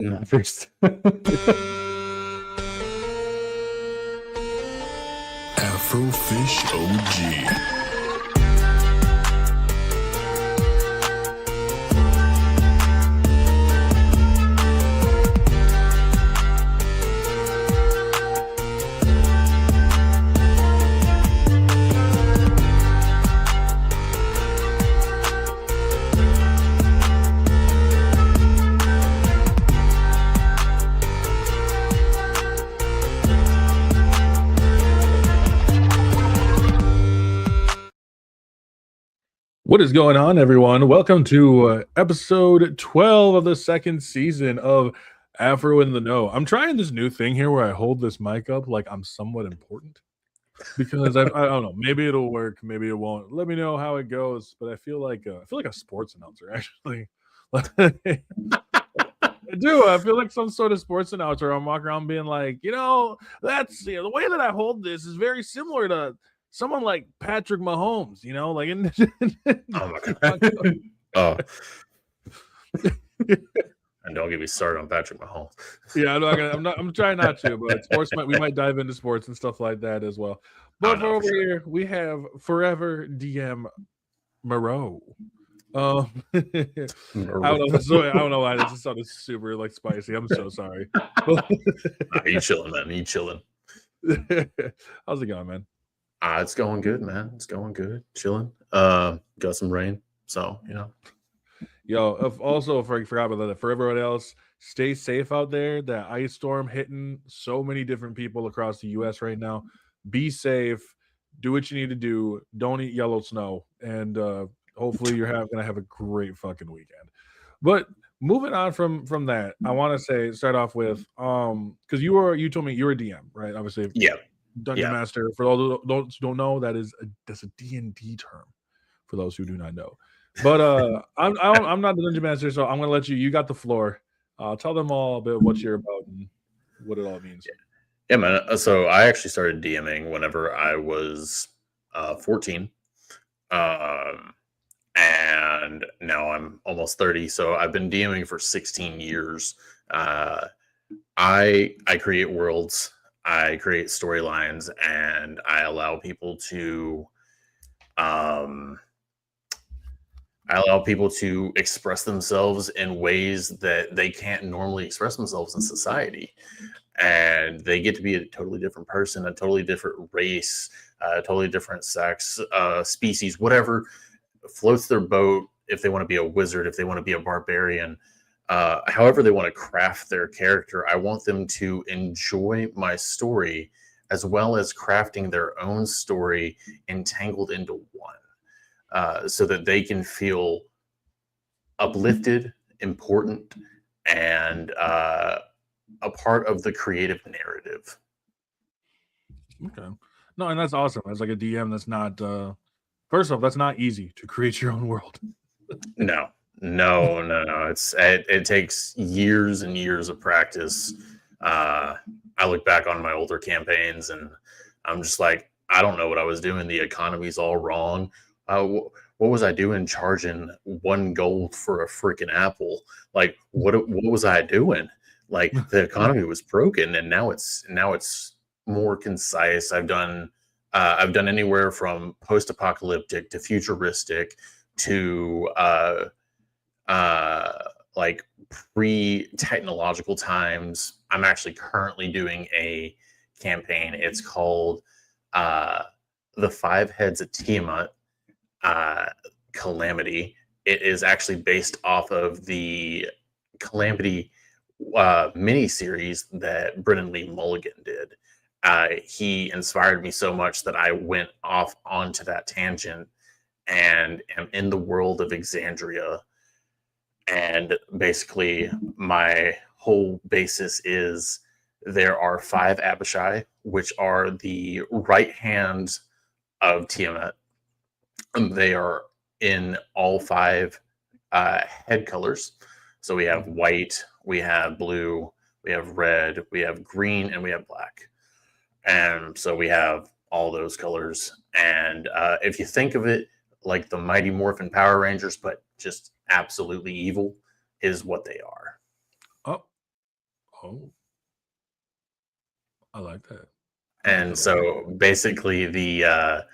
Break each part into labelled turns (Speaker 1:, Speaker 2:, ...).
Speaker 1: Not first.
Speaker 2: Afro Fish OG.
Speaker 1: What is going on, everyone? Welcome to episode 12 of the second season of Afro in the Know. I'm trying this new thing here where I hold this mic up like I'm somewhat important because I don't know. Maybe it'll work, maybe it won't. Let me know how it goes. But I feel like a sports announcer actually. I do. I feel like some sort of sports announcer. I'm walking around being like, that's the way that I hold this is very similar to someone like Patrick Mahomes. Like in,
Speaker 3: Oh my god! Oh, and don't get me started on Patrick Mahomes.
Speaker 1: Yeah, I'm trying not to, but we might dive into sports and stuff like that as well. But over here, we have Forever DM Moreau. I don't know why this just sounded super like spicy. I'm so sorry.
Speaker 3: Are you chilling, man? Are you chilling?
Speaker 1: How's it going, man?
Speaker 3: It's going good, man. It's going good. Chilling. Got some rain, so
Speaker 1: Yo, also forgot about that. For everyone else, stay safe out there. That ice storm hitting so many different people across the U.S. right now. Be safe. Do what you need to do. Don't eat yellow snow, and hopefully you're gonna have a great fucking weekend. But moving on from that, I want to start off with because you told me you were a DM, right? Obviously,
Speaker 3: yeah.
Speaker 1: Dungeon Master. For all those who don't know, that's a D&D term. For those who do not know. But I'm not the Dungeon Master, so I'm gonna let you. You got the floor. Tell them all a bit of what you're about and what it all means.
Speaker 3: Yeah, man. So I actually started DMing whenever I was 14, and now I'm almost 30. So I've been DMing for 16 years. I create worlds, I create storylines, and I allow people to express themselves in ways that they can't normally express themselves in society. And they get to be a totally different person, a totally different race, a totally different sex, species, whatever floats their boat. If they want to be a wizard, if they want to be a barbarian, however they want to craft their character, I want them to enjoy my story as well as crafting their own story entangled into one. So that they can feel uplifted, important, and a part of the creative narrative.
Speaker 1: Okay. No, and that's awesome. As like a DM, that's not first off, that's not easy to create your own world.
Speaker 3: No. It takes years and years of practice. I look back on my older campaigns and I'm just like, I don't know what I was doing. The economy's all wrong. What was I doing charging 1 gold for a freaking apple? Like, what was I doing? Like, the economy was broken, and now it's more concise. I've done anywhere from post-apocalyptic to futuristic to like pre-technological times. I'm actually currently doing a campaign. It's called The 5 Heads of Tiamat Calamity. It is actually based off of the Calamity mini series that Brennan Lee Mulligan did. He inspired me so much that I went off onto that tangent and am in the world of Exandria. And basically, my whole basis is there are 5 Abishai, which are the right hand of Tiamat. They are in all 5 head colors. So we have white, we have blue, we have red, we have green, and we have black. And so we have all those colors. And if you think of it like the Mighty Morphin Power Rangers, but just absolutely evil, is what they are.
Speaker 1: Oh, Oh, I like that.
Speaker 3: And so basically the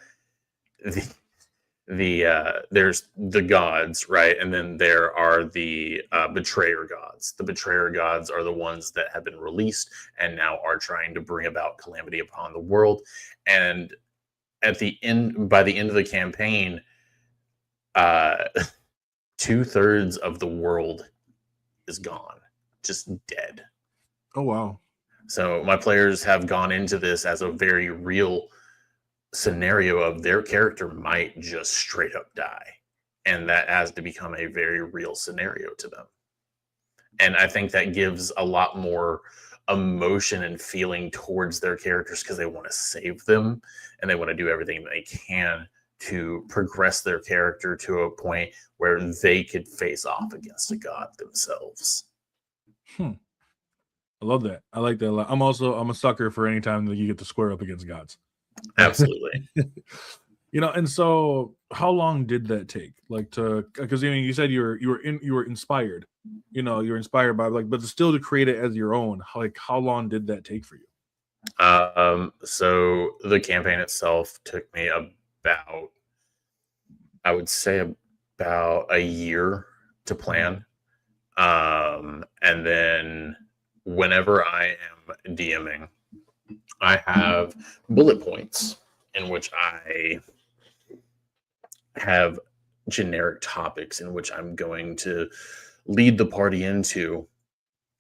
Speaker 3: there's the gods, right? And then there are the betrayer gods. The betrayer gods are the ones that have been released and now are trying to bring about calamity upon the world. And at the end, by the end of the campaign, uh, 2/3 of the world is gone, just dead.
Speaker 1: Oh wow.
Speaker 3: So my players have gone into this as a very real scenario of their character might just straight up die, and that has to become a very real scenario to them. And I think that gives a lot more emotion and feeling towards their characters because they want to save them and they want to do everything they can to progress their character to a point where they could face off against a god themselves.
Speaker 1: Hmm. I love that. I like that a lot. I'm a sucker for any time that you get to square up against gods.
Speaker 3: Absolutely.
Speaker 1: And so how long did that take? Like because you said you were inspired. You were inspired by but still to create it as your own. How long did that take for you?
Speaker 3: So the campaign itself took me about, I would say, about a year to plan. And then whenever I am DMing, I have bullet points in which I have generic topics in which I'm going to lead the party into,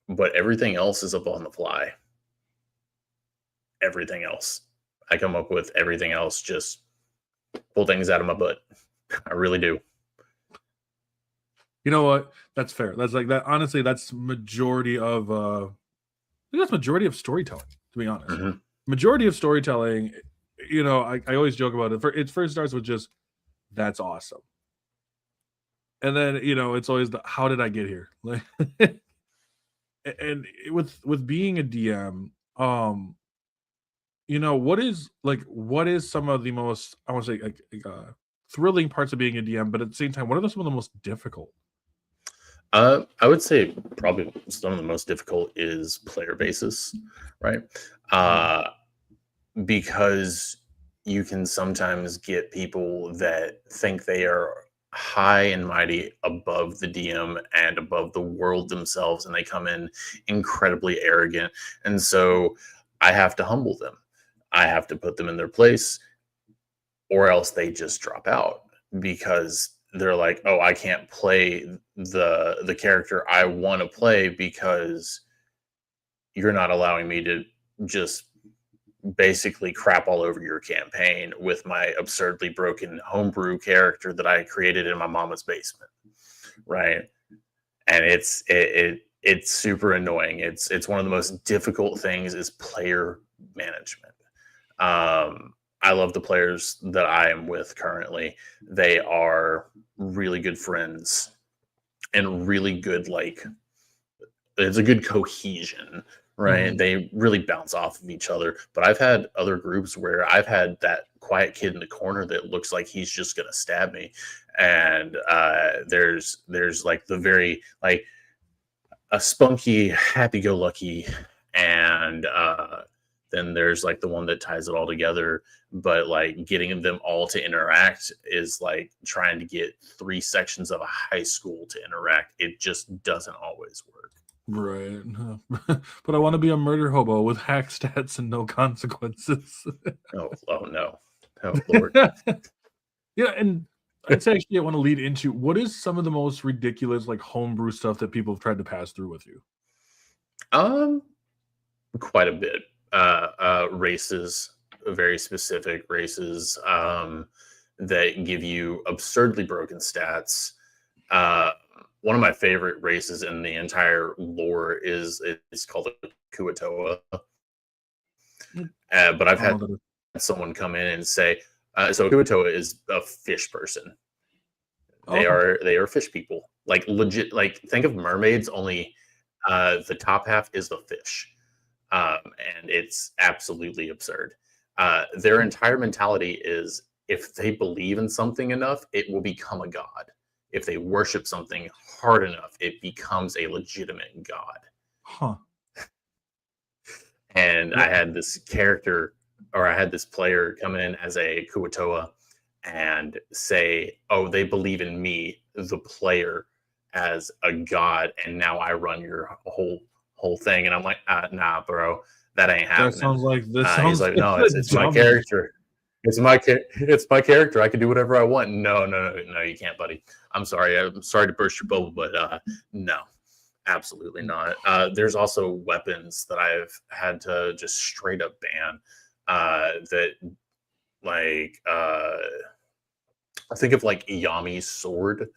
Speaker 3: but everything else is up on the fly. Everything else. I come up with everything else, just pull things out of my butt. I really do.
Speaker 1: You know what? That's fair. That's like that. Honestly, that's majority of I think that's majority of storytelling, to be honest.
Speaker 3: Mm-hmm.
Speaker 1: Majority of storytelling, I always joke about it. It first starts with just that's awesome. And then, it's always the how did I get here? Like and with being a DM, what is some of the most, I want to say, thrilling parts of being a DM, but at the same time, what are some of the most difficult?
Speaker 3: I would say probably some of the most difficult is player basis, right? Because you can sometimes get people that think they are high and mighty above the DM and above the world themselves, and they come in incredibly arrogant. And so I have to humble them. I have to put them in their place, or else they just drop out because they're like, "Oh, I can't play the character I want to play because you're not allowing me to just basically crap all over your campaign with my absurdly broken homebrew character that I created in my mama's basement." Right? And it's super annoying. It's one of the most difficult things is player management. I love the players that I am with currently. They are really good friends and really good, it's a good cohesion, right?
Speaker 1: Mhm.
Speaker 3: They really bounce off of each other. But I've had other groups where I've had that quiet kid in the corner that looks like he's just gonna stab me. And there's like the very a spunky, happy-go-lucky, and then there's like the one that ties it all together. But like getting them all to interact is like trying to get 3 sections of a high school to interact. It just doesn't always work.
Speaker 1: Right. But I want to be a murder hobo with hack stats and no consequences.
Speaker 3: Oh no. Oh Lord.
Speaker 1: Yeah, and I'd say actually I want to lead into what is some of the most ridiculous homebrew stuff that people have tried to pass through with you?
Speaker 3: Um, Quite a bit. Races, very specific races, that give you absurdly broken stats. One of my favorite races in the entire lore it's called a Kuatoa. But I've
Speaker 1: I don't
Speaker 3: had
Speaker 1: know that
Speaker 3: someone come in and say, so Kuatoa is a fish person. They
Speaker 1: okay.
Speaker 3: are fish people. Like legit, like think of mermaids, only the top half is the fish. And it's absolutely absurd. Their entire mentality is if they believe in something enough, it will become a god. If they worship something hard enough, it becomes a legitimate god.
Speaker 1: Huh.
Speaker 3: I had this character, or I had this player come in as a Kuatoa and say, "Oh, they believe in me, the player, as a god, and now I run your whole thing." And I'm like, "Nah, bro, that ain't
Speaker 1: That
Speaker 3: happening."
Speaker 1: sounds like
Speaker 3: He's like, "No,
Speaker 1: the
Speaker 3: it's my
Speaker 1: dumbest.
Speaker 3: character. It's my character. I can do whatever I want." No, you can't, buddy. I'm sorry. I'm sorry to burst your bubble, but no, absolutely not. There's also weapons that I've had to just straight up ban. That like I think of like Yami's sword,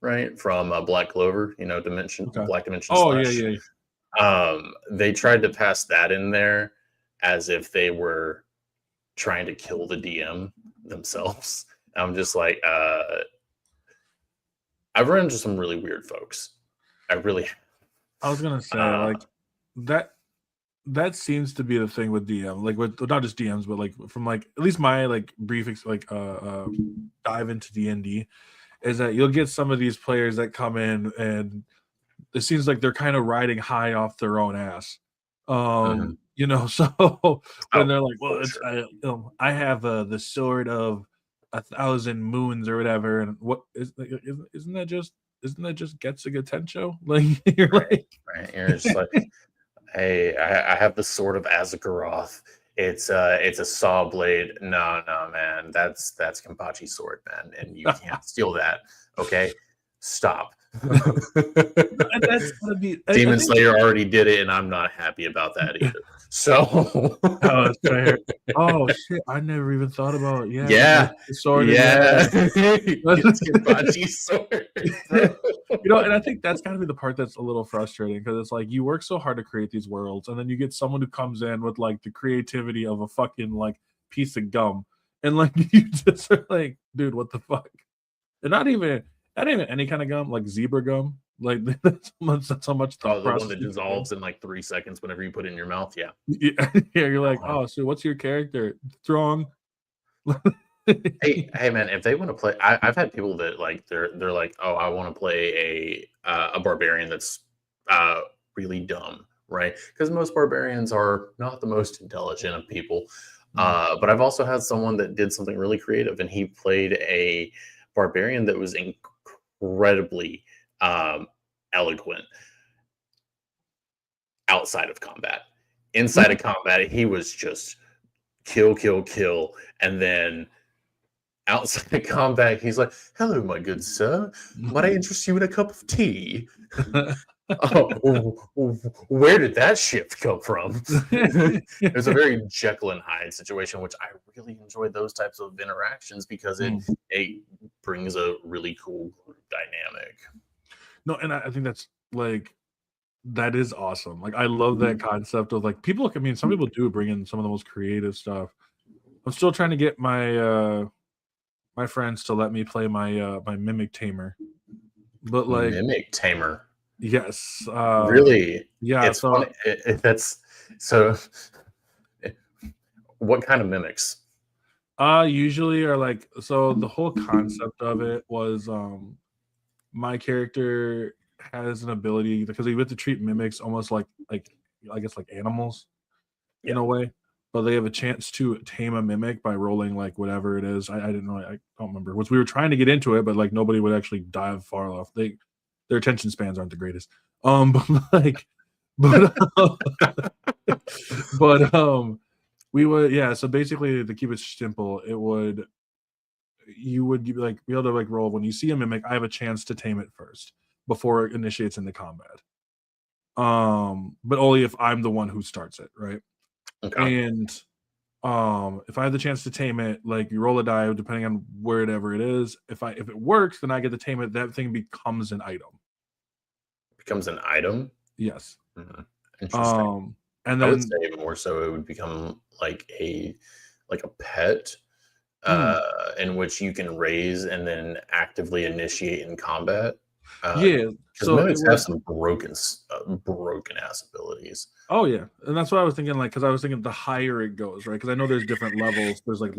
Speaker 3: right, from Black Clover.
Speaker 1: Okay.
Speaker 3: Black Dimension
Speaker 1: Oh yeah,
Speaker 3: Slash.
Speaker 1: yeah.
Speaker 3: They tried to pass that in there as if they were trying to kill the DM themselves. I'm just like, I've run into some really weird folks. I really.
Speaker 1: I was gonna say like that. That seems to be the thing with DM, like with not just DMs, but like from like at least my like brief dive into D&D is that you'll get some of these players that come in and it seems like they're kind of riding high off their own ass. So when they're like, well, it's
Speaker 3: sure.
Speaker 1: I have the sword of 1,000 moons or whatever, and what isn't that just Getsuga Tensho? Like you're
Speaker 3: Right,
Speaker 1: like,
Speaker 3: right. You're just like, hey, I have the sword of Azaroth. It's a saw blade. No, man, that's Kenpachi's sword, man, and you can't steal that. Okay, stop.
Speaker 1: that's gonna be. I
Speaker 3: Demon
Speaker 1: think
Speaker 3: Slayer already did it, and I'm not happy about that either. So,
Speaker 1: oh, it's fair. Oh shit! I never even thought about
Speaker 3: yeah,
Speaker 1: the sword.
Speaker 3: yeah,
Speaker 1: Yeah.
Speaker 3: it's Kenpachi's sword, bro.
Speaker 1: And I think that's got to be the part that's a little frustrating because it's like you work so hard to create these worlds, and then you get someone who comes in with like the creativity of a fucking like piece of gum, and like you just are like, dude, what the fuck? And not even any kind of gum, like zebra gum. Like that's how much thought
Speaker 3: Oh, the one
Speaker 1: process.
Speaker 3: that dissolves in like 3 seconds whenever you put it in your mouth. Yeah.
Speaker 1: Yeah, you're like, oh, so what's your character? Strong.
Speaker 3: Hey, man! If they want to play, I've had people that like they're like, oh, I want to play a barbarian that's really dumb, right? Because most barbarians are not the most intelligent of people. But I've also had someone that did something really creative, and he played a barbarian that was incredibly eloquent outside of combat. Inside of combat, he was just kill, and then outside of combat, he's like, "Hello, my good sir. Might I interest you in a cup of tea?" Oh, where did that shift come from? There's a very Jekyll and Hyde situation, which I really enjoy those types of interactions because it brings a really cool group dynamic.
Speaker 1: No, and I think that's like that is awesome. Like I love that concept of like people. I mean, some people do bring in some of the most creative stuff. I'm still trying to get my my friends to let me play my my mimic tamer, but like
Speaker 3: Mimic tamer.
Speaker 1: yes,
Speaker 3: Really?
Speaker 1: yeah.
Speaker 3: It's
Speaker 1: So
Speaker 3: funny. That's so. What kind of mimics?
Speaker 1: usually are like so the whole concept of it was my character has an ability because we have to treat mimics almost like I guess like animals in
Speaker 3: Yeah.
Speaker 1: a way, but they have a chance to tame a mimic by rolling like whatever it is. I didn't really, I don't remember. Which we were trying to get into it, but like nobody would actually dive far enough. Their attention spans aren't the greatest. But like, but but we would So basically, to keep it simple, it would you would like be able to like roll when you see a mimic. I have a chance to tame it first before it initiates into combat. But only if I'm the one who starts it, right?
Speaker 3: Okay.
Speaker 1: And if I have the chance to tame it, like you roll a die depending on wherever it is. If it works, then I get to tame it. That thing becomes an item.
Speaker 3: Becomes an item.
Speaker 1: Yes.
Speaker 3: Interesting.
Speaker 1: And
Speaker 3: I would
Speaker 1: then
Speaker 3: say more so it would become like a pet in which you can raise and then actively initiate in combat.
Speaker 1: yeah,
Speaker 3: Because
Speaker 1: so it
Speaker 3: mimics have
Speaker 1: was.
Speaker 3: some broken ass abilities.
Speaker 1: Oh yeah, and that's what I was thinking. Like, because I was thinking the higher it goes, right? Because I know there's different levels. There's like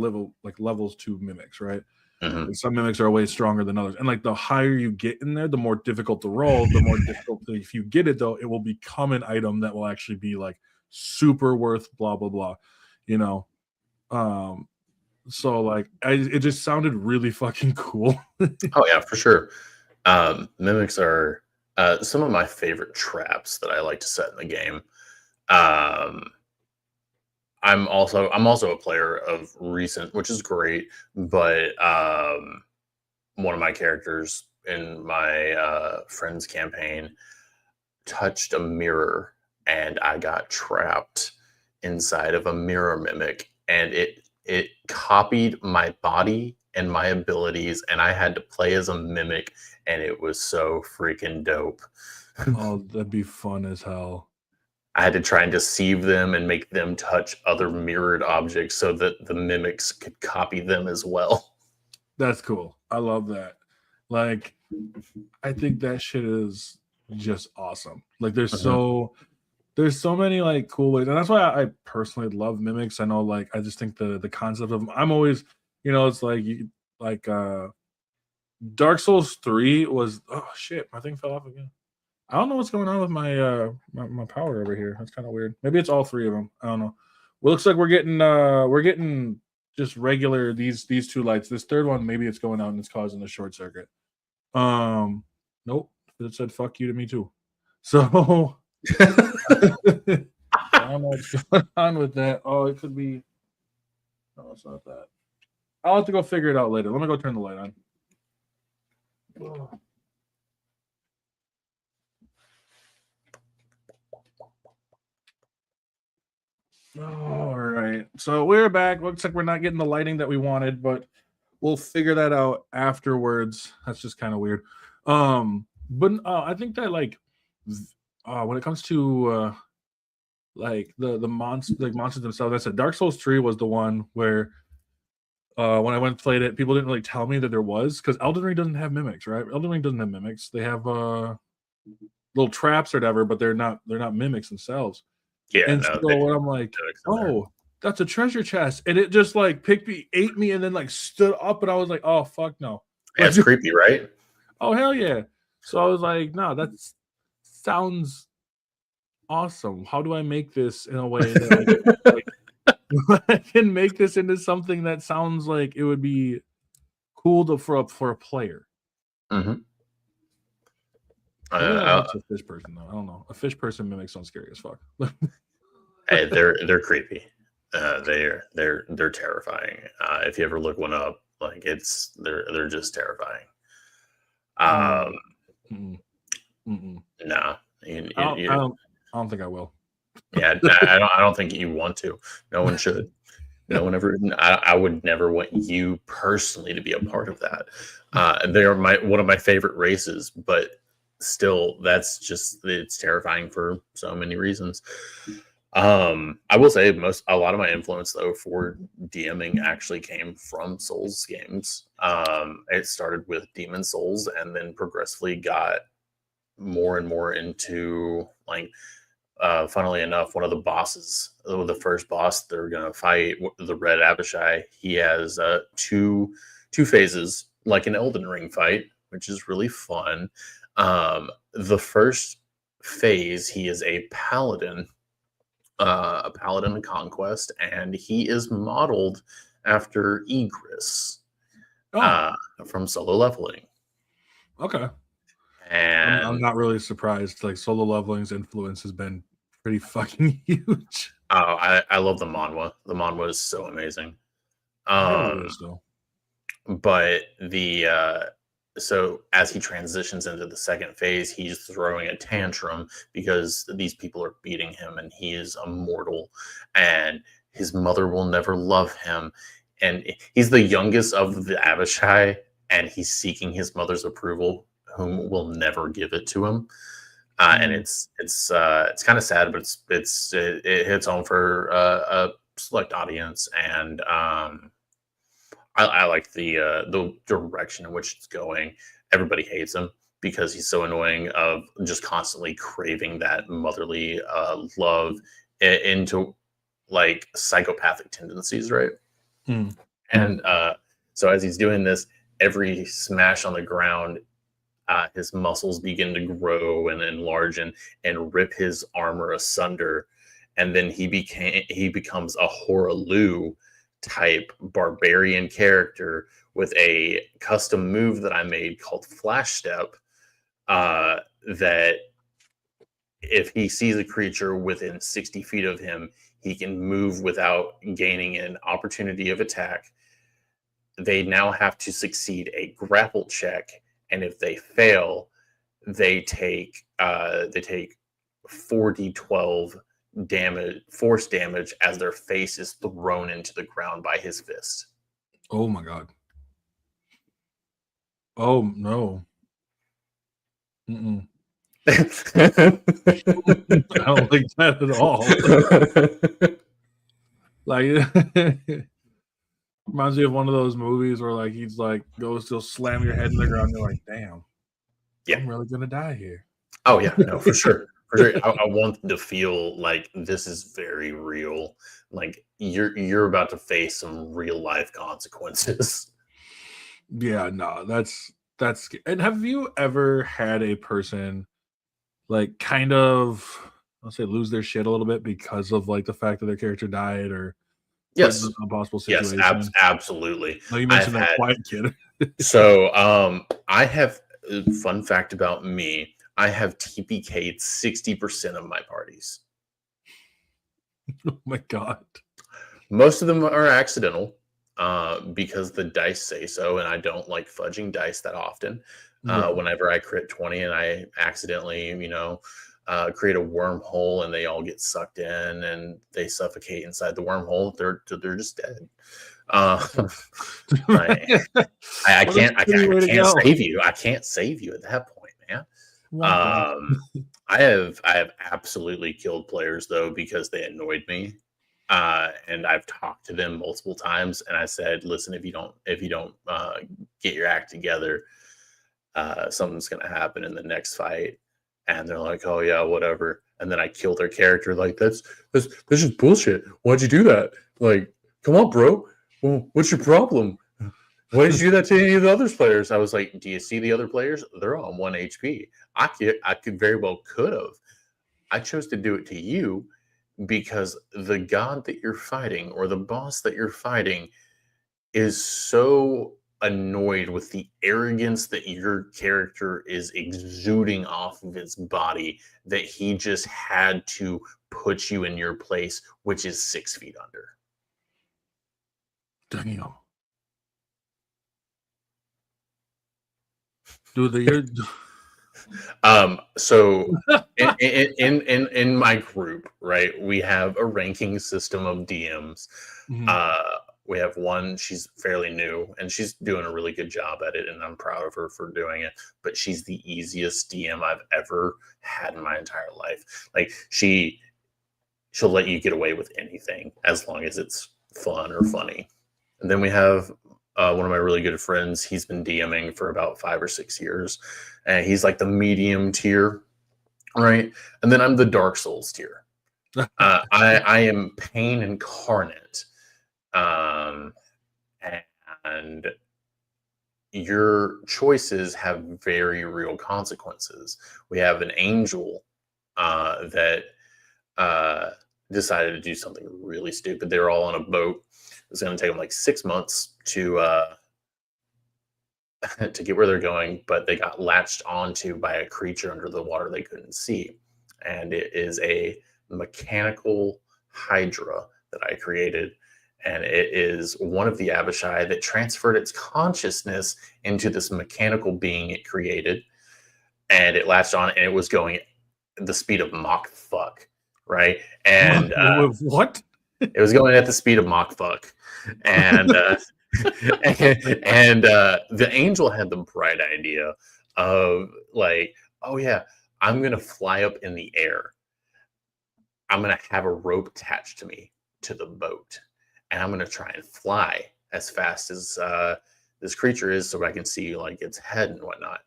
Speaker 1: levels to mimics, right?
Speaker 3: Mhm.
Speaker 1: Like some mimics are way stronger than others, and like the higher you get in there, the more difficult to roll. The more difficult if you get it though, it will become an item that will actually be like super worth blah blah blah, you know. So like it just sounded really fucking cool.
Speaker 3: Oh yeah, for sure. Mimics are some of my favorite traps that I like to set in the game. Um, I'm also a player of recent, which is great, but one of my characters in my friend's campaign touched a mirror, and I got trapped inside of a mirror mimic, and it copied my body and my abilities, and I had to play as a mimic, and it was so freaking dope.
Speaker 1: Oh, that'd be fun as hell.
Speaker 3: I had to try and deceive them and make them touch other mirrored objects so that the mimics could copy them as well.
Speaker 1: That's cool. I love that. Like, I think that shit is just awesome. Like,
Speaker 3: Mhm.
Speaker 1: there's so many like cool ways, and that's why I personally love mimics. I know, like, I just think the concept of them. I'm always, it's like like Dark Souls 3 was. Oh shit, my thing fell off again. I don't know what's going on with my power over here. That's kind of weird. Maybe it's all three of them. I don't know. Well, looks like we're getting just regular these two lights. This third one, maybe it's going out and it's causing a short circuit. Nope. It said fuck you to me too. So I don't know what's going on with that. Oh, it could be. No, it's not that. I'll have to go figure it out later. Let me go turn the light on. Oh. All right. So we're back. Looks like we're not getting the lighting that we wanted, but we'll figure that out afterwards. That's just kind of weird. But I think that like when it comes to like the monsters themselves, I said Dark Souls 3 was the one where when I went and played it, people didn't really tell me that there was, because Elden Ring doesn't have mimics, right? Elden Ring doesn't have mimics. They have little traps or whatever, but they're not mimics themselves.
Speaker 3: Yeah,
Speaker 1: And
Speaker 3: no,
Speaker 1: so when I'm like,
Speaker 3: mimics in there.
Speaker 1: oh, that's a treasure chest, and it just like picked me, ate me, and then like stood up, and I was like, oh fuck no, like,
Speaker 3: That's creepy, right?
Speaker 1: oh hell yeah. So I was like, no, that sounds awesome. How do I make this in a way that I can make this into something that sounds like it would be cool for a player?
Speaker 3: hmm
Speaker 1: Maybe that
Speaker 3: Uh,
Speaker 1: makes a fish person though. I don't know. A fish person mimics sounds scary as fuck.
Speaker 3: Hey, they're creepy. They're terrifying. If you ever look one up, like they're just terrifying.
Speaker 1: No.
Speaker 3: Um,
Speaker 1: Mm-mm. Mm-mm.
Speaker 3: no,
Speaker 1: I don't. I don't think I will.
Speaker 3: yeah, I don't think you want to. No one should. No one ever. I would never want you personally to be a part of that. They are one of my favorite races, but still, it's terrifying for so many reasons. I will say a lot of my influence though for DMing actually came from Souls games. It started with Demon Souls and then progressively got more and more into like funnily enough, one of the bosses, the first boss they're gonna fight, the Red Abishai, he has two phases, like an Elden Ring fight, which is really fun. The first phase, he is a paladin of conquest, and he is modeled after Egris
Speaker 1: Oh,
Speaker 3: uh, from Solo Leveling.
Speaker 1: okay. I'm
Speaker 3: And
Speaker 1: not really surprised. Like Solo Leveling's influence has been pretty fucking huge.
Speaker 3: I love the manhwa. The manhwa is so amazing.
Speaker 1: I heard it
Speaker 3: Um,
Speaker 1: is though.
Speaker 3: but so as he transitions into the second phase, he's throwing a tantrum because these people are beating him, and he is immortal, and his mother will never love him, and he's the youngest of the Abishai, and he's seeking his mother's approval, whom will never give it to him. And
Speaker 1: Mm.
Speaker 3: it's kind of sad, but it hits home for a select audience, and I like the direction in which it's going. Everybody hates him because he's so annoying of just constantly craving that motherly love into like psychopathic tendencies, right?
Speaker 1: Mm.
Speaker 3: And so as he's doing this, every smash on the ground, his muscles begin to grow and enlarge and rip his armor asunder. and then he becomes a Horaloo type barbarian character with a custom move that I made called Flash Step. That if he sees a creature within 60 feet of him, he can move without gaining an opportunity of attack. They now have to succeed a grapple check, and if they fail, they take 4d12 damage, force damage, as their face is thrown into the ground by his fist.
Speaker 1: Oh my god. Oh no. Mm-mm. I don't like that at all. Like reminds me of one of those movies where like he's like goes to slam your head in the ground. You're like, damn,
Speaker 3: Yeah.
Speaker 1: I'm really gonna die here.
Speaker 3: Oh yeah, no, for sure. For sure. I want them to feel like this is very real. Like you're about to face some real life consequences.
Speaker 1: Yeah, no, that's and have you ever had a person like kind of I'll say lose their shit a little bit because of like the fact that their character died or put in
Speaker 3: Yes.
Speaker 1: an impossible
Speaker 3: Yes,
Speaker 1: situation?
Speaker 3: absolutely.
Speaker 1: No, you
Speaker 3: I've
Speaker 1: mentioned that
Speaker 3: had
Speaker 1: quiet kid.
Speaker 3: so I have fun fact about me. I have TPK'd 60% of my parties.
Speaker 1: Oh my god.
Speaker 3: Most of them are accidental because the dice say so, and I don't like fudging dice that often.
Speaker 1: Right.
Speaker 3: Whenever I crit 20 and I accidentally, create a wormhole and they all get sucked in and they suffocate inside the wormhole, they're just dead. I
Speaker 1: What a
Speaker 3: can't
Speaker 1: shitty way to
Speaker 3: can't
Speaker 1: go.
Speaker 3: save you. I can't save you at that point, man.
Speaker 1: Womp womp.
Speaker 3: I have absolutely killed players though because they annoyed me. And I've talked to them multiple times, and I said, "Listen, if you don't get your act together, something's going to happen in the next fight." And they're like, "Oh yeah, whatever." And then I kill their character. Like that's just bullshit. Why'd you do that? Like, come on, bro. Well, what's your problem? Why did you do that to any of the other players? I was like, "Do you see the other players? They're on 1 HP. I could very well could have. I chose to do it to you." Because the god that you're fighting or the boss that you're fighting is so annoyed with the arrogance that your character is exuding off of its body that he just had to put you in your place, which is 6 feet under.
Speaker 1: Damn. Dude, you're
Speaker 3: So in my group, right, we have a ranking system of DMs.
Speaker 1: Mhm.
Speaker 3: We have one, she's fairly new and she's doing a really good job at it, and I'm proud of her for doing it. But she's the easiest DM I've ever had in my entire life. Like she'll let you get away with anything as long as it's fun or funny. And then we have one of my really good friends. He's been DMing for about 5 or 6 years, and he's like the medium tier, right? And then I'm the Dark Souls tier. I am pain incarnate, and your choices have very real consequences. We have an angel that decided to do something really stupid. They were all on a boat. It was going to take them like 6 months to to get where they're going, but they got latched onto by a creature under the water they couldn't see, and it is a mechanical hydra that I created, and it is one of the Abishai that transferred its consciousness into this mechanical being it created, and it latched on, and it was going at the speed of Mach fuck, right? And
Speaker 1: what?
Speaker 3: it was going at the speed of Mach fuck, and and the angel had the bright idea of like, oh yeah, I'm gonna fly up in the air. I'm gonna have a rope attached to me to the boat, and I'm gonna try and fly as fast as this creature is, so I can see like its head and whatnot.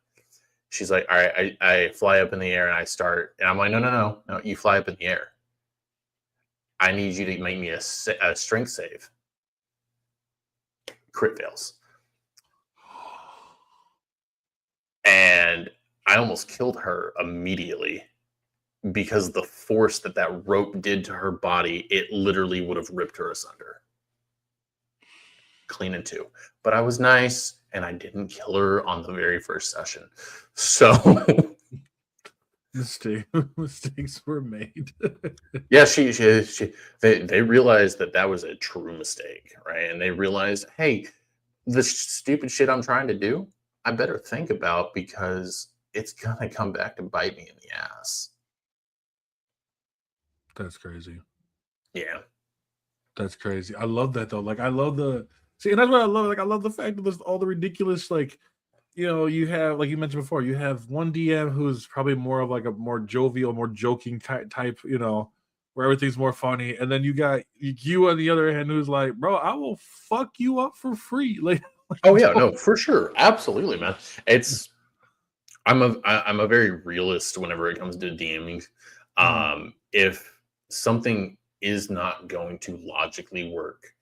Speaker 3: She's like, all right, I fly up in the air and I start, and I'm like, no, you fly up in the air. I need you to make me a strength save. Crit fails. And I almost killed her immediately. because the force that rope did to her body, it literally would have ripped her asunder. Clean in two. But I was nice and I didn't kill her on the very first session. So
Speaker 1: mistakes were made.
Speaker 3: yeah, they realized that was a true mistake, right? And they realized, hey, the stupid shit I'm trying to do, I better think about because it's gonna come back to bite me in the ass.
Speaker 1: That's crazy.
Speaker 3: Yeah.
Speaker 1: That's crazy. I love that though. Like I love and that's what I love. Like I love the fact that there's all the ridiculous, like, you know, you have, like you mentioned before, you have one DM who's probably more of like a more jovial, more joking type, you know, where everything's more funny, and then you got you on the other hand who's like, bro, I will fuck you up for free. Like,
Speaker 3: oh yeah, no, for sure, absolutely, man. I'm a very realist whenever it comes to DMing. If something is not going to logically work,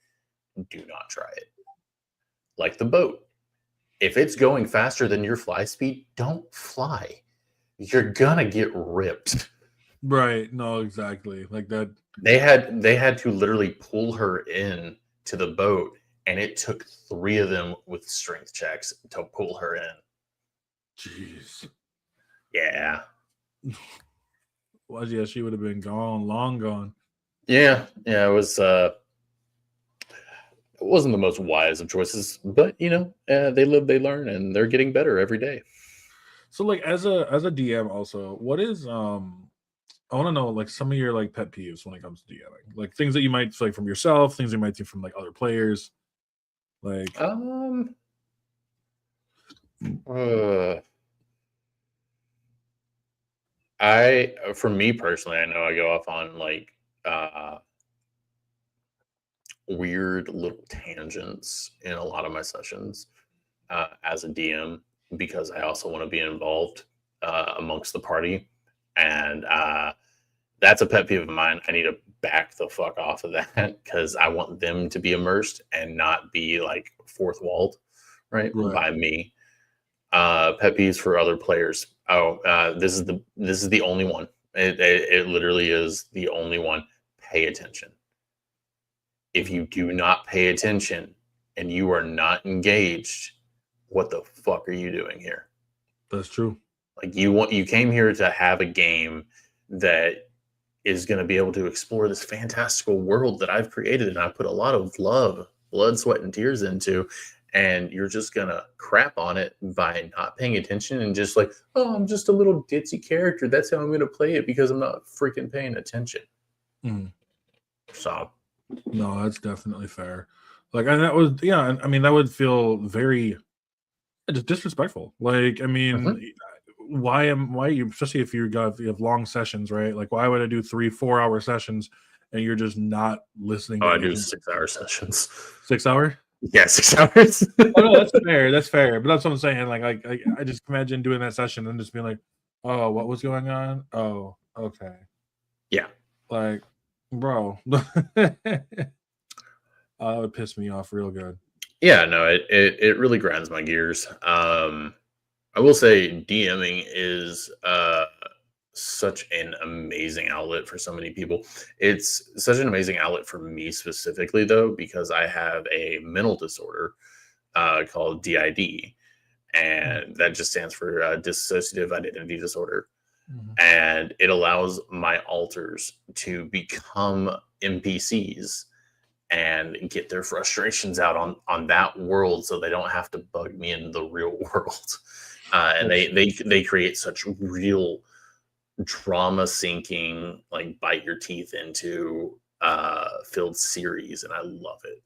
Speaker 3: do not try it. Like the boat. If it's going faster than your fly speed, don't fly. You're gonna get ripped.
Speaker 1: Right. No, exactly. Like that.
Speaker 3: They had to literally pull her in to the boat, and it took 3 of them with strength checks to pull her in.
Speaker 1: Jeez.
Speaker 3: Yeah.
Speaker 1: Well, yeah, she would have been gone, long gone.
Speaker 3: Yeah. It was it wasn't the most wise of choices, but you know, they live, they learn, and they're getting better every day.
Speaker 1: So, like, as a DM, also, what is I want to know, like, some of your like pet peeves when it comes to DMing, like things that you might like from yourself, things you might see from like other players, like.
Speaker 3: For me personally, I know I go off on like weird little tangents in a lot of my sessions as a DM because I also want to be involved amongst the party, and that's a pet peeve of mine. I need to back the fuck off of that because I want them to be immersed and not be like fourth walled, right. By me. Pet peeves for other players. This is the only one. It literally is the only one. Pay attention. If you do not pay attention and you are not engaged, what the fuck are you doing here?
Speaker 1: That's true.
Speaker 3: Like you came here to have a game that is going to be able to explore this fantastical world that I've created and I put a lot of love, blood, sweat, and tears into. And you're just gonna crap on it by not paying attention and just like, oh, I'm just a little ditzy character. That's how I'm gonna play it because I'm not freaking paying attention. So,
Speaker 1: no, that's definitely fair. Like, and that was, yeah. I mean, that would feel very just disrespectful. Like, I mean, why you, especially if you have long sessions, right? Like, why would I do 3-4 hour sessions and you're just not listening?
Speaker 3: I do 6 hour sessions.
Speaker 1: 6 hour?
Speaker 3: Yeah, 6 hours.
Speaker 1: Oh, no, that's fair. That's fair. But that's what I'm saying. Like, I just imagine doing that session and just being like, oh, what was going on? Oh, okay.
Speaker 3: Yeah.
Speaker 1: Like, bro. That would piss me off real good.
Speaker 3: Yeah, no, it really grinds my gears. I will say DMing is such an amazing outlet for so many people. It's such an amazing outlet for me specifically, though, because I have a mental disorder called DID, and that just stands for dissociative identity disorder. And it allows my alters to become NPCs and get their frustrations out on that world so they don't have to bug me in the real world. And they create such real drama sinking, like bite your teeth into filled series, and I love it.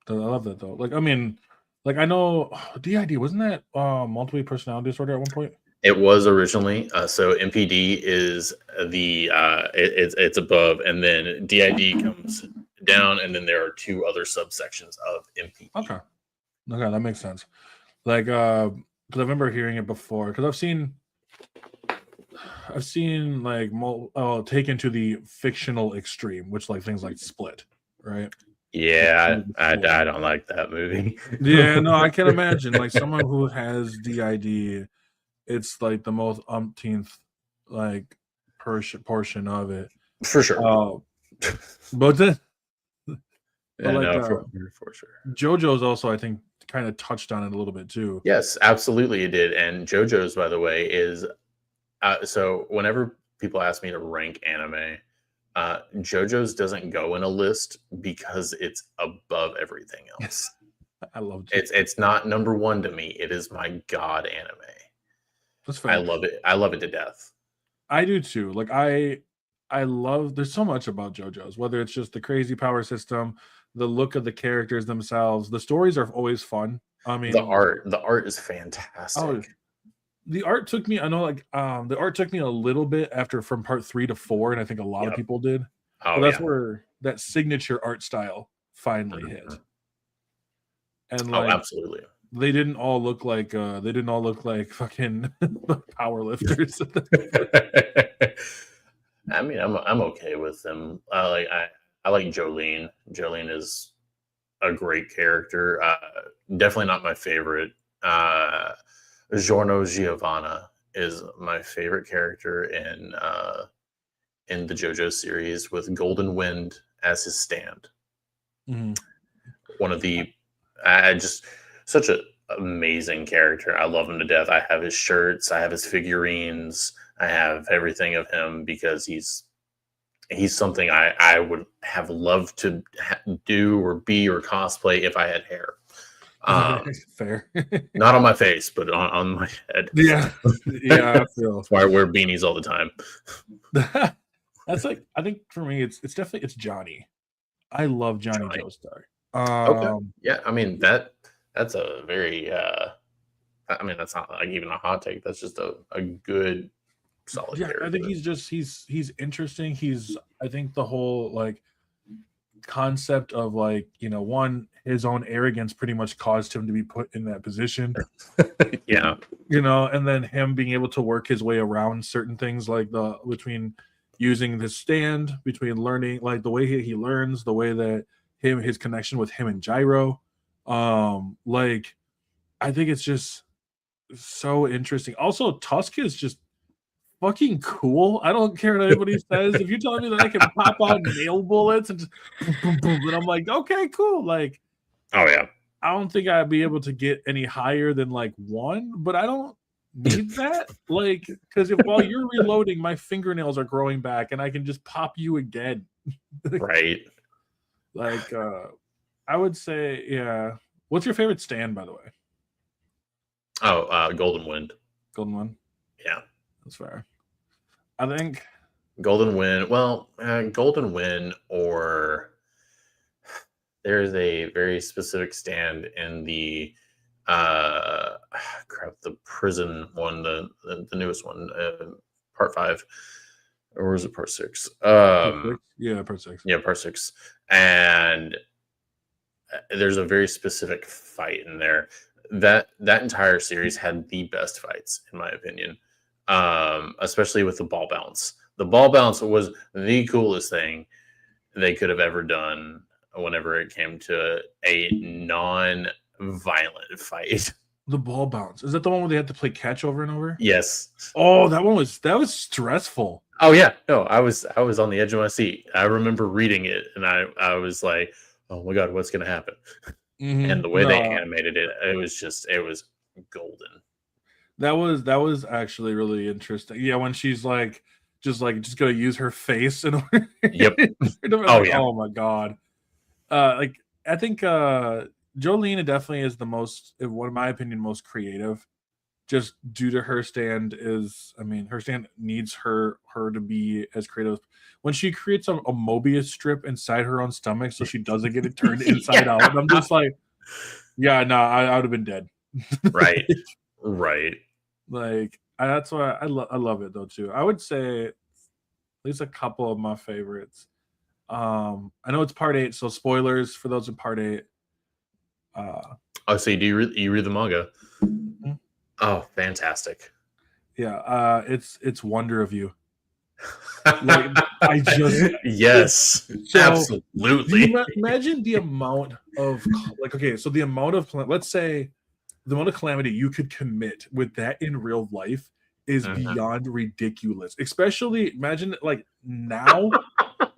Speaker 1: I love that though. Like, I mean, like I know DID, wasn't that multiple personality disorder at one point?
Speaker 3: It was originally. So MPD is the it's above, and then DID comes down, and then there are 2 other subsections of MPD.
Speaker 1: Okay, that makes sense. Like, because I remember hearing it before. Because I've seen like taken to the fictional extreme, which like things like Split, right?
Speaker 3: Yeah, I don't like that movie.
Speaker 1: Yeah, no, I can imagine like someone who has DID, it's like the most umpteenth like portion of it.
Speaker 3: For sure.
Speaker 1: But then,
Speaker 3: Yeah,
Speaker 1: like
Speaker 3: no, for sure.
Speaker 1: JoJo's also, I think, kind of touched on it a little bit too.
Speaker 3: Yes, absolutely, it did. And JoJo's, by the way, is so whenever people ask me to rank anime, JoJo's doesn't go in a list because it's above everything else.
Speaker 1: I love it.
Speaker 3: It's not number one to me. It is my god anime.
Speaker 1: That's fair.
Speaker 3: I love it. I love it to death.
Speaker 1: I do too. Like I love. There's so much about JoJo's. Whether it's just the crazy power system, the look of the characters themselves, the stories are always fun. I mean,
Speaker 3: the art is fantastic.
Speaker 1: Oh, the art took me. I know, like the art took me a little bit after from part 3 to 4, and I think a lot of people did.
Speaker 3: Oh,
Speaker 1: but that's where that signature art style finally hit. And like,
Speaker 3: absolutely.
Speaker 1: They didn't all look like fucking power lifters.
Speaker 3: I mean, I'm okay with them. I like Jolene. Jolene is a great character. Definitely not my favorite. Giorno Giovanna is my favorite character in the JoJo series, with Golden Wind as his stand.
Speaker 1: Mm-hmm.
Speaker 3: One of the just such an amazing character. I love him to death. I have his shirts. I have his figurines. I have everything of him because he's something I would have loved to do or be or cosplay if I had hair.
Speaker 1: Fair.
Speaker 3: Not on my face, but on my head.
Speaker 1: Yeah. I feel.
Speaker 3: That's why I wear beanies all the time.
Speaker 1: That's like, I think for me, it's definitely Johnny. I love Johnny Joestar.
Speaker 3: Okay. Yeah, I mean that's a very I mean, that's not like even a hot take. That's just a good solid character.
Speaker 1: I think he's interesting. I think the whole like concept of like, one, his own arrogance pretty much caused him to be put in that position.
Speaker 3: Yeah.
Speaker 1: And then him being able to work his way around certain things, like between using the stand, between learning, like the way he learns, the way that his connection with him and Gyro. Like, I think it's just so interesting. Also, Tusk is just fucking cool. I don't care what anybody says. If you're telling me that I can pop out nail bullets and just boom, boom, boom, then I'm like, okay, cool. Like,
Speaker 3: oh yeah,
Speaker 1: I don't think I'd be able to get any higher than like 1, but I don't need that. Like, because while you're reloading, my fingernails are growing back, and I can just pop you again.
Speaker 3: Right.
Speaker 1: Like, I would say, yeah. What's your favorite stand, by the way?
Speaker 3: Oh, Golden Wind.
Speaker 1: Golden Wind?
Speaker 3: Yeah.
Speaker 1: That's fair. I think
Speaker 3: Golden Wind. Well, Golden Wind, or there's a very specific stand in the the prison one, the newest one, part 5. Or was it part 6?
Speaker 1: Yeah, part 6.
Speaker 3: Yeah, part 6. And there's a very specific fight in there. That entire series had the best fights, in my opinion. Especially with the ball bounce. The ball bounce was the coolest thing they could have ever done whenever it came to a non-violent fight.
Speaker 1: The ball bounce. Is that the one where they had to play catch over and over?
Speaker 3: Yes.
Speaker 1: Oh, that was stressful.
Speaker 3: Oh yeah. No, I was on the edge of my seat. I remember reading it, and I was like, oh my god, what's gonna happen?
Speaker 1: Mm-hmm.
Speaker 3: And the way they animated it, it was golden.
Speaker 1: That was actually really interesting. Yeah, when she's like just gonna use her face in order.
Speaker 3: Yep.
Speaker 1: Oh my god. Like, I think Jolene definitely is the most, in my opinion, most creative. Just due to her stand her stand needs her to be as creative. When she creates a Mobius strip inside her own stomach so she doesn't get it turned inside out, and I'm just like, yeah, no, I would have been dead.
Speaker 3: Right. Right.
Speaker 1: Like, that's why I love it though too. I would say at least a couple of my favorites. I know it's part 8, so spoilers for those in part 8.
Speaker 3: So you read the manga?
Speaker 1: Mm-hmm.
Speaker 3: Oh, fantastic!
Speaker 1: Yeah, it's Wonder of You. Like, I just
Speaker 3: yes, so, absolutely.
Speaker 1: Imagine the amount of so the amount of, let's say, the amount of calamity you could commit with that in real life is
Speaker 3: Mhm.
Speaker 1: beyond ridiculous. Especially imagine it like now.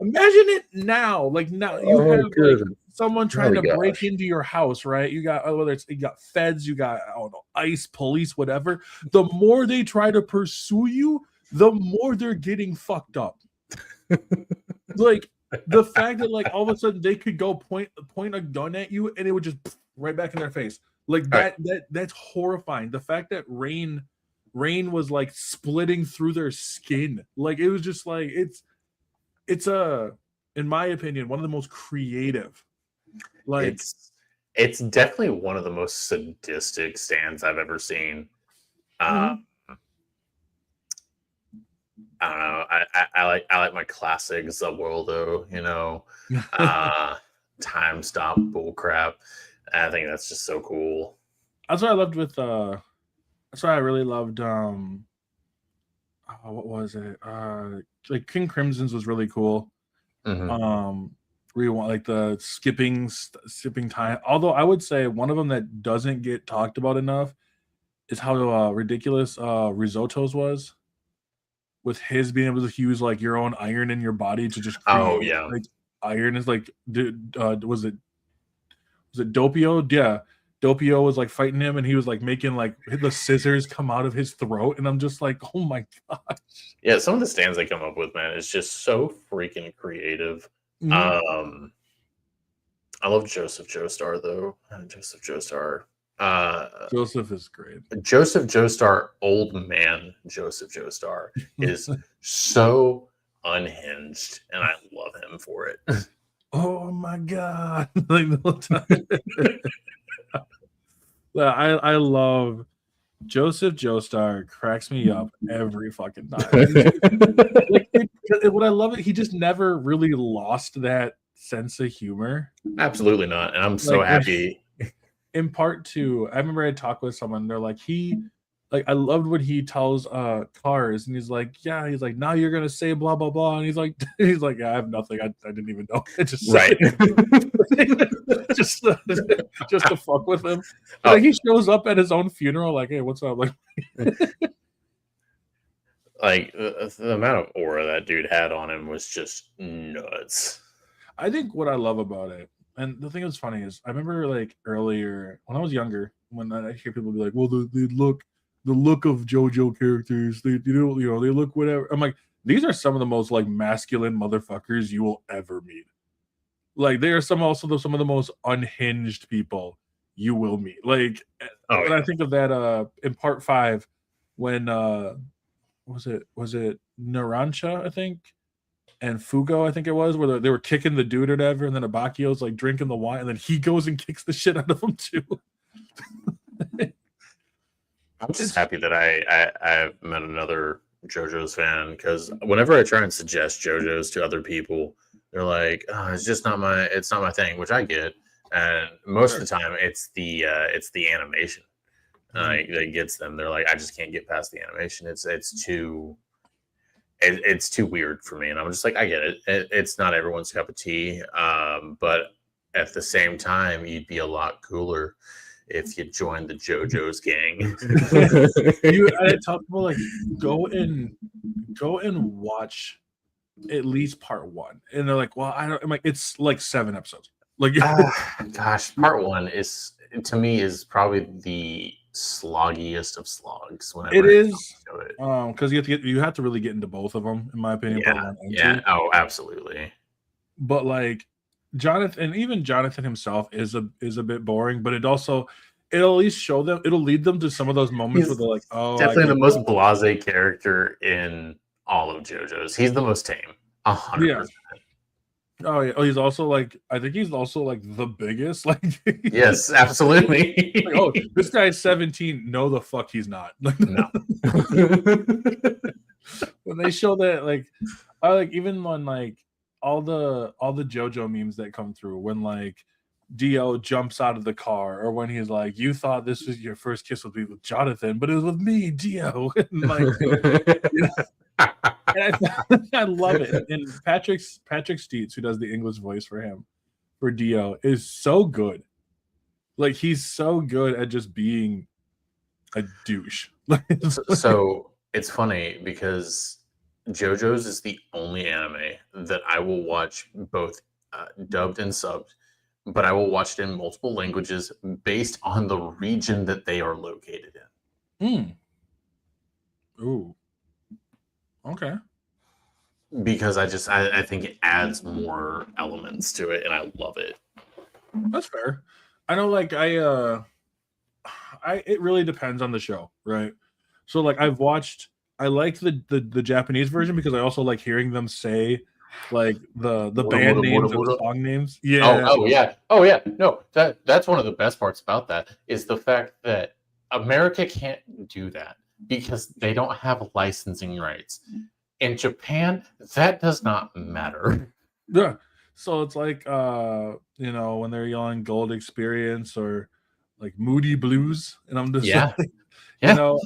Speaker 1: Imagine it now. Like now you have like
Speaker 3: good.
Speaker 1: someone trying
Speaker 3: Oh
Speaker 1: to break
Speaker 3: gosh.
Speaker 1: into your house, right? You got whether it's you got feds, you got I don't know, ICE, police, whatever. The more they try to pursue you, the more they're getting fucked up. Like the fact that like all of a sudden they could go point a gun at you and it would just right back in their face. Like
Speaker 3: All right.
Speaker 1: that's horrifying. The fact that rain was like splitting through their skin. Like it was just like it's a in my opinion one of the most creative. Like
Speaker 3: It's definitely one of the most sadistic stands I've ever seen. Uh,
Speaker 1: mhm.
Speaker 3: I don't know. I like my classics, the Worldo, time stop bullcrap. I think that's just so cool.
Speaker 1: That's what I loved with that's why I really loved what was it? Like King Crimson's was really cool.
Speaker 3: Mhm.
Speaker 1: Where you want like the skipping time. Although I would say one of them that doesn't get talked about enough is how ridiculous Risotto's was with his being able to use like your own iron in your body to just
Speaker 3: Oh
Speaker 1: create
Speaker 3: yeah,
Speaker 1: like iron is like was it Doppio? Yeah. Doppio was like fighting him and he was like making like the scissors come out of his throat. And I'm just like, oh my gosh.
Speaker 3: yeah. Some of the stands they come up with, man, is just so freaking creative.
Speaker 1: Mhm.
Speaker 3: Um, I love Joseph Joestar though. Joseph Joestar.
Speaker 1: Joseph is great.
Speaker 3: Joseph Joestar, old man Joseph Joestar, is so unhinged, and I love him for it.
Speaker 1: Oh my god. Like the whole time. I love Joseph Joestar cracks me up every fucking time. Like what I love it, he just never really lost that sense of humor.
Speaker 3: Absolutely not, and I'm so
Speaker 1: Like
Speaker 3: happy.
Speaker 1: in part two, I remember I talked with someone. They're like, I loved what he tells Cars, and he's like, yeah, he's like, now you're gonna say blah blah blah, and he's like, yeah, I have nothing. I didn't even know. I just said
Speaker 3: Right.
Speaker 1: it. just to fuck with him. And,
Speaker 3: Oh,
Speaker 1: like he shows up at his own funeral, like, hey, what's up? Like,
Speaker 3: like the amount of aura that dude had on him was just nuts.
Speaker 1: I think what I love about it, and the thing that's funny is, I remember like earlier when I was younger, when I hear people be like, "Well, the look of JoJo characters, they don't, they look whatever." I'm like, these are some of the most like masculine motherfuckers you will ever meet. Like, they are some of the most unhinged people you will meet. Like,
Speaker 3: Oh
Speaker 1: when I
Speaker 3: yeah.
Speaker 1: think of that, in part five, when was it Narancha, I think, and Fugo, I think it was, where they were kicking the dude or whatever, and then Abakio's like drinking the wine, and then he goes and kicks the shit out of him too.
Speaker 3: I'm just
Speaker 1: It's
Speaker 3: happy that I've met another JoJo's fan, because whenever I try and suggest JoJo's to other people, they're like, oh, it's not my thing, which I get. And most of
Speaker 1: sure.
Speaker 3: the time, it's the animation
Speaker 1: Mhm.
Speaker 3: that gets them. They're like, I just can't get past the animation. It's too weird for me, and I'm just like, I get it. It's not everyone's cup of tea, but at the same time, you'd be a lot cooler if you joined the JoJo's gang.
Speaker 1: I tell people like go and watch at least part one, and they're like, well, I don't. I'm like, it's like 7 episodes. Like,
Speaker 3: Gosh, part one is, to me, is probably the sloggiest of slogs
Speaker 1: it
Speaker 3: whenever it
Speaker 1: is,
Speaker 3: comes to it.
Speaker 1: because you have to really get into both of them, in my opinion, part
Speaker 3: Yeah,
Speaker 1: one and
Speaker 3: yeah.
Speaker 1: two.
Speaker 3: Oh, absolutely.
Speaker 1: But like Jonathan, and even Jonathan himself is a bit boring, but it'll at least show them, it'll lead them to some of those moments where
Speaker 3: He's
Speaker 1: they're like, oh, I
Speaker 3: definitely the
Speaker 1: get
Speaker 3: most
Speaker 1: that.
Speaker 3: blasé character in all of JoJo's. He's the most tame,
Speaker 1: Yeah.
Speaker 3: 100%.
Speaker 1: Oh yeah. Oh, he's also like, I think he's also like the biggest. Like,
Speaker 3: Yes,
Speaker 1: like, oh,
Speaker 3: absolutely.
Speaker 1: this guy's 17. No, the fuck he's not. Like,
Speaker 3: No.
Speaker 1: when they show that, like, I like even when like all the JoJo memes that come through when like Dio jumps out of the car, or when he's like, "You thought this was your first kiss would be with Jonathan, but it was with me, Dio." And like, you know, and I love it. And Patrick Steets, who does the English voice for him for Dio, is so good. Like, he's so good at just being a douche. Like,
Speaker 3: so It's funny because JoJo's is the only anime that I will watch both dubbed and subbed, but I will watch it in multiple languages based on the region that they are located
Speaker 1: Hmm. Ooh. Okay.
Speaker 3: in. Because I think it adds more elements to it, and I love it.
Speaker 1: That's fair. I know, like it really depends on the show, right? So like I liked the Japanese version because I also like hearing them say like the
Speaker 3: Muda,
Speaker 1: band
Speaker 3: muda, muda,
Speaker 1: names and the
Speaker 3: muda.
Speaker 1: song names.
Speaker 3: Oh,
Speaker 1: Yeah.
Speaker 3: oh yeah, oh yeah. No, that's one of the best parts about that is the fact that America can't do that because they don't have licensing rights. In Japan, that does not matter.
Speaker 1: Yeah. So it's like when they're yelling gold experience or like moody blues, and I'm just
Speaker 3: Yeah,
Speaker 1: like, you
Speaker 3: yeah.
Speaker 1: know,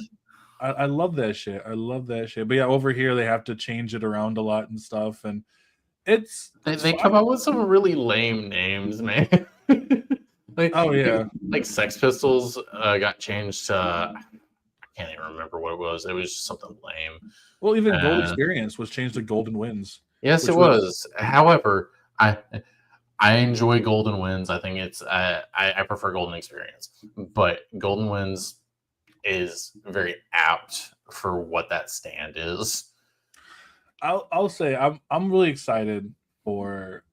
Speaker 1: I love that shit. I love that shit. But yeah, over here they have to change it around a lot and stuff, and it's
Speaker 3: They come
Speaker 1: fine.
Speaker 3: up with some really lame names, man. like
Speaker 1: Oh yeah.
Speaker 3: like Sex Pistols got changed to I can't even remember what it was. It was just something lame.
Speaker 1: Well, even gold
Speaker 3: Uh,
Speaker 1: experience was changed to golden wins,
Speaker 3: yes, it
Speaker 1: which was
Speaker 3: was. However, I enjoy Golden Winds. I think it's I prefer Golden Experience, but Golden Winds is very apt for what that stand is.
Speaker 1: I'll say I'm really excited for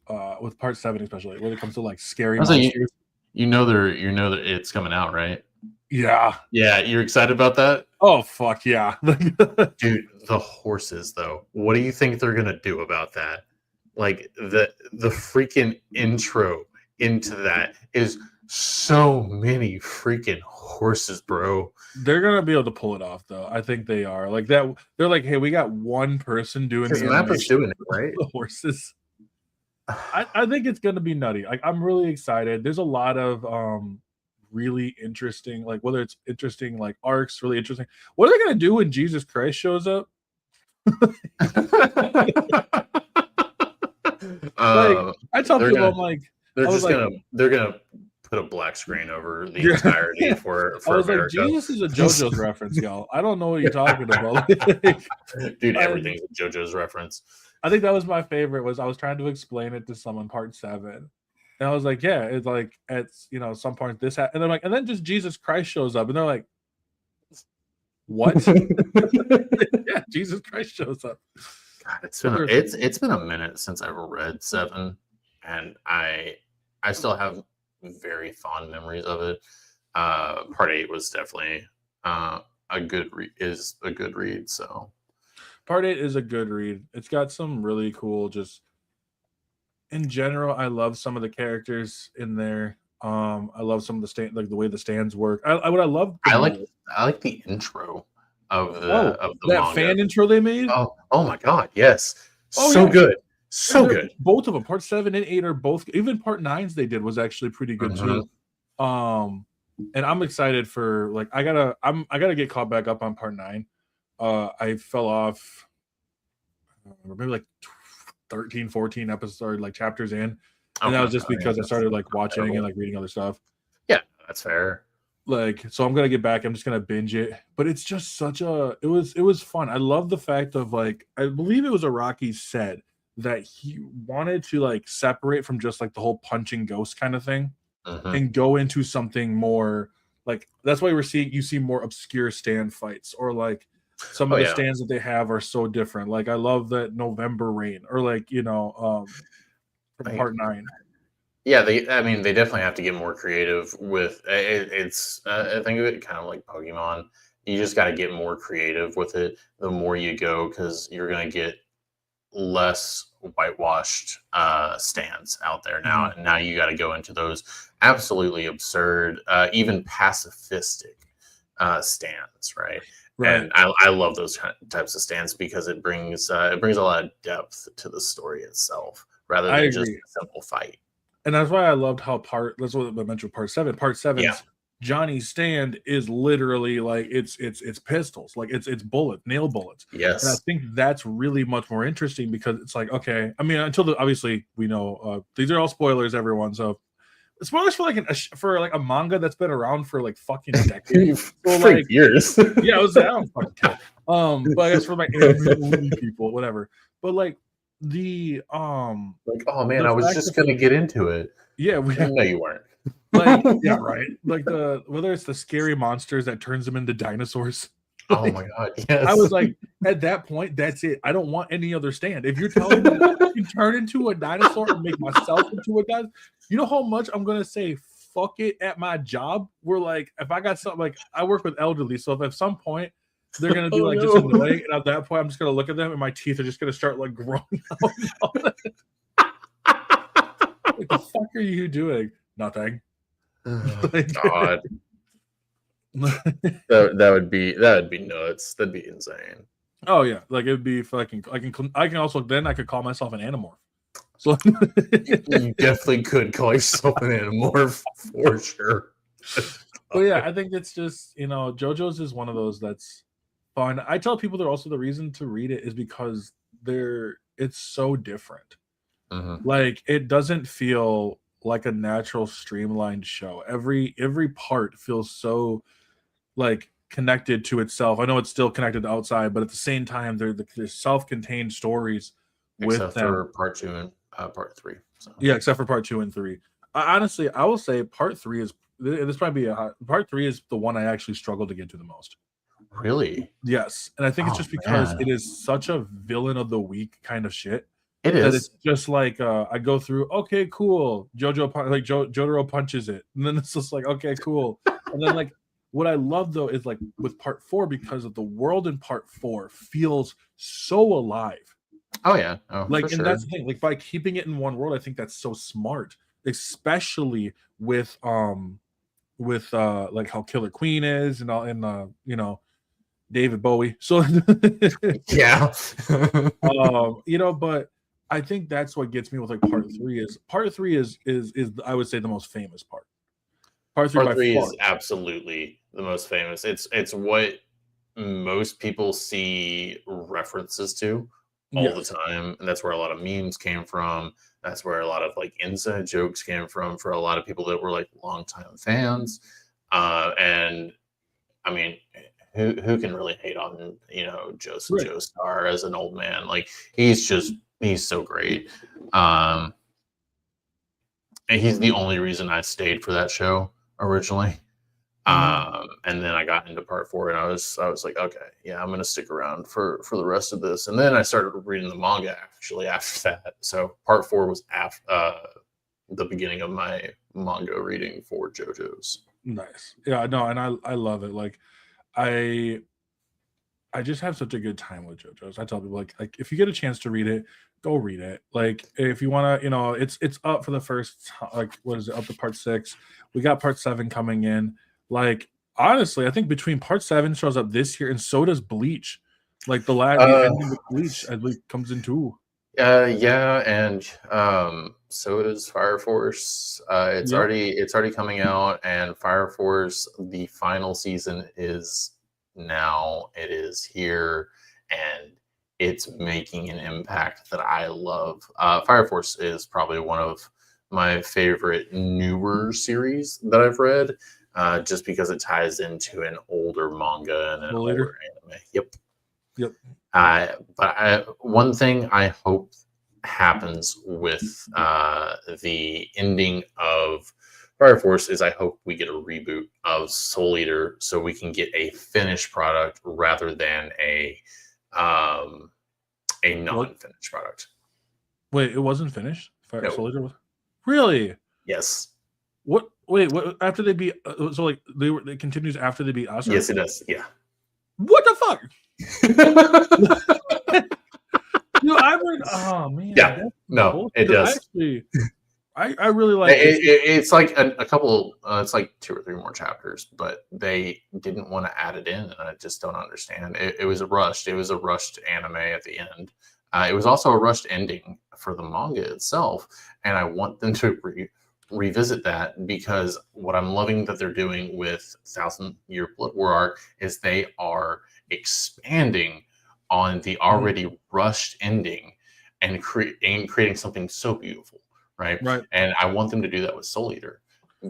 Speaker 1: with part 7 especially when it comes to like scary
Speaker 3: Also,
Speaker 1: monsters.
Speaker 3: you know that it's coming out, right?
Speaker 1: Yeah.
Speaker 3: Yeah, you're excited about that,
Speaker 1: Oh fuck yeah.
Speaker 3: dude. The horses, though. What do you think they're gonna do about that? Like the freaking intro into that is so many freaking horses, bro.
Speaker 1: They're gonna be able to pull it off though. I think they are. Like that they're like, hey, we got one person doing
Speaker 3: Because
Speaker 1: the
Speaker 3: Mappa's
Speaker 1: animation
Speaker 3: doing it,
Speaker 1: of
Speaker 3: right?
Speaker 1: the horses. I think it's gonna be nutty. Like I'm really excited. There's a lot of really interesting, like whether it's interesting like arcs, really interesting. What are they gonna do when Jesus Christ shows up? Like I tell
Speaker 3: they're
Speaker 1: people,
Speaker 3: gonna
Speaker 1: I'm like,
Speaker 3: they're
Speaker 1: I was
Speaker 3: just
Speaker 1: like,
Speaker 3: gonna put a black screen over the
Speaker 1: yeah.
Speaker 3: entirety
Speaker 1: I
Speaker 3: for
Speaker 1: was like,
Speaker 3: America.
Speaker 1: Jesus is a JoJo's reference, y'all. I don't know what you're talking about.
Speaker 3: Dude,
Speaker 1: And
Speaker 3: everything's a JoJo's reference.
Speaker 1: I think that was my favorite. Was I was trying to explain it to someone part 7, and I was like, yeah, it's like it's some point this, and they're like, and then just Jesus Christ shows up, and they're like, what? Yeah, Jesus Christ shows up.
Speaker 3: God,
Speaker 1: There's
Speaker 3: it's been a minute since I've read 7, and I still have very fond memories of it. Part 8 was definitely a good read. So
Speaker 1: part 8 is a good read. It's got some really cool, just in general. I love some of the characters in there. I love some of the stand, like the way the stands work. What I love the most.
Speaker 3: I like the intro
Speaker 1: Oh,
Speaker 3: of the
Speaker 1: that
Speaker 3: manga.
Speaker 1: fan intro they made.
Speaker 3: Oh my god, yes,
Speaker 1: Oh
Speaker 3: so
Speaker 1: yeah,
Speaker 3: good, so
Speaker 1: they're
Speaker 3: good.
Speaker 1: both of them. Part 7 and 8 are both. Even part 9's they did was actually pretty good
Speaker 3: Mhm.
Speaker 1: too. And I'm excited for like I gotta get caught back up on part 9. I fell off maybe like 13, 14 episodes, like chapters in, and that was just
Speaker 3: Oh, yeah,
Speaker 1: because I started like
Speaker 3: that's
Speaker 1: watching and
Speaker 3: terrible.
Speaker 1: like reading other stuff.
Speaker 3: Yeah, that's fair.
Speaker 1: Like, so I'm gonna get back. I'm just gonna binge it. But it's just such a it was fun. I love the fact of like I believe it was Araki said that he wanted to like separate from just like the whole punching ghost kind of thing
Speaker 3: Mhm.
Speaker 1: and go into something more like that's why you see more obscure stand fights or like some
Speaker 3: Oh
Speaker 1: of the
Speaker 3: yeah,
Speaker 1: stands that they have are so different. Like I love that November Rain or like from
Speaker 3: like,
Speaker 1: part 9.
Speaker 3: yeah. I mean, they definitely have to get more creative with it's. I think of it kind of like Pokemon. You just got to get more creative with it. The more you go, because you're gonna get less whitewashed stands out there now.
Speaker 1: Mhm.
Speaker 3: And now you got to go into those absolutely absurd, even pacifistic stands, right?
Speaker 1: Right.
Speaker 3: And I love those types of stands because it brings a lot of depth to the story itself rather
Speaker 1: I
Speaker 3: than just
Speaker 1: agree.
Speaker 3: a simple fight.
Speaker 1: And that's why I loved how that's what I mentioned part 7. Part
Speaker 3: Yeah.
Speaker 1: 7's Johnny's stand is literally like it's pistols, like it's bullet, nail bullets. And I
Speaker 3: Yes.
Speaker 1: think that's really much more interesting because it's like, okay, I mean, until obviously we know these are all spoilers, everyone. So spoilers for like a manga that's been around for like fucking decades. So
Speaker 3: For
Speaker 1: like
Speaker 3: years.
Speaker 1: yeah, I don't fucking care. But I guess for like anime only people, whatever. But like the
Speaker 3: Like, oh man,
Speaker 1: the
Speaker 3: I was
Speaker 1: fact
Speaker 3: just
Speaker 1: that
Speaker 3: gonna get into it.
Speaker 1: yeah,
Speaker 3: No, you weren't.
Speaker 1: like yeah, right. Like whether it's the scary monsters that turns them into dinosaurs.
Speaker 3: Oh
Speaker 1: Like,
Speaker 3: my god, yes.
Speaker 1: I was like, at that point, that's it. I don't want any other stand. If you're telling me I can turn into a dinosaur and make myself into a dinosaur, you know how much I'm gonna say fuck it at my job? We're like, if I got something like I work with elderly, so if at some point they're gonna be like just annoying, and at that point I'm just gonna look at them and my teeth are just gonna start like growing out. What the fuck are you doing? Nothing. Like,
Speaker 3: God. that would be nuts. That'd be insane.
Speaker 1: oh yeah, like it'd be fucking. I can also then I could call myself an animorph. So
Speaker 3: You definitely could call yourself an animorph for sure.
Speaker 1: but yeah, I think it's just JoJo's is one of those that's fun. I tell people they're also the reason to read it is because it's so different.
Speaker 3: Mm-hmm.
Speaker 1: Like it doesn't feel like a natural streamlined show. Every part feels so like connected to itself. I know it's still connected to outside, but at the same time, they're self-contained stories with
Speaker 3: except
Speaker 1: them.
Speaker 3: for part 2 and part 3. So.
Speaker 1: Yeah, except for part 2 and 3. Honestly, I will say part 3 is this might be part 3 is the one I actually struggled to get to the most.
Speaker 3: Really?
Speaker 1: Yes, and I think it's just because it is such a villain of the week kind of shit.
Speaker 3: It is.
Speaker 1: It's just like I go through. Okay, cool. Jotaro punches it, and then it's just like okay, cool. And then like what I love though is like with part 4 because of the world in part 4 feels so alive.
Speaker 3: Oh yeah,
Speaker 1: like and that's the thing. Like by keeping it in one world, I think that's so smart, especially with like how Killer Queen is and all and David Bowie. So
Speaker 3: yeah,
Speaker 1: but I think that's what gets me with like part 3 is I would say the most famous part. Part 3
Speaker 3: is absolutely the most famous. It's what most people see references to all the time, and that's where a lot of memes came from. That's where a lot of like inside jokes came from for a lot of people that were like longtime fans. And I mean, who can really hate on Joestar as an old man? Like he's so great. And he's the only reason I stayed for that show originally. And then I got into part 4 and I was like, okay, yeah, I'm gonna stick around for the rest of this. And then I started reading the manga actually after that. So part 4 was after the beginning of my manga reading for JoJo's.
Speaker 1: Nice. Yeah, no, and I love it. Like I just have such a good time with JoJo's. I tell people like if you get a chance to read it, go read it. Like if you want to, it's up for the first like what is it up to part 6. We got part 7 coming in. Like honestly, I think between part 7 shows up this year and so does Bleach. Like the ending of Bleach I believe comes in too.
Speaker 3: Yeah, and so does Fire Force. It's already coming out, and Fire Force, the final season is now. It is here, and it's making an impact that I love. Fire Force is probably one of my favorite newer series that I've read, just because it ties into an older manga and an older anime. Yep. But one thing I hope happens with the ending of Fire Force is I hope we get a reboot of Soul Eater so we can get a finished product rather than a non-finished product.
Speaker 1: Wait, it wasn't finished?
Speaker 3: No.
Speaker 1: Soul Eater was? Really?
Speaker 3: Yes.
Speaker 1: What? Wait, what? After they beat, so like it continues after they beat Asura?
Speaker 3: Yes, it does. Yeah.
Speaker 1: What the fuck? I've heard. Oh man.
Speaker 3: Yeah. No, it does.
Speaker 1: Actually, I really like
Speaker 3: it's like a couple. It's like 2 or 3 more chapters, but they didn't want to add it in, and I just don't understand. It was rushed. It was a rushed anime at the end. It was also a rushed ending for the manga itself, and I want them to revisit that because what I'm loving that they're doing with 1,000-Year Blood War arc is they are expanding on the already rushed ending and creating something so beautiful, right?
Speaker 1: Right.
Speaker 3: And I want them to do that with Soul Eater.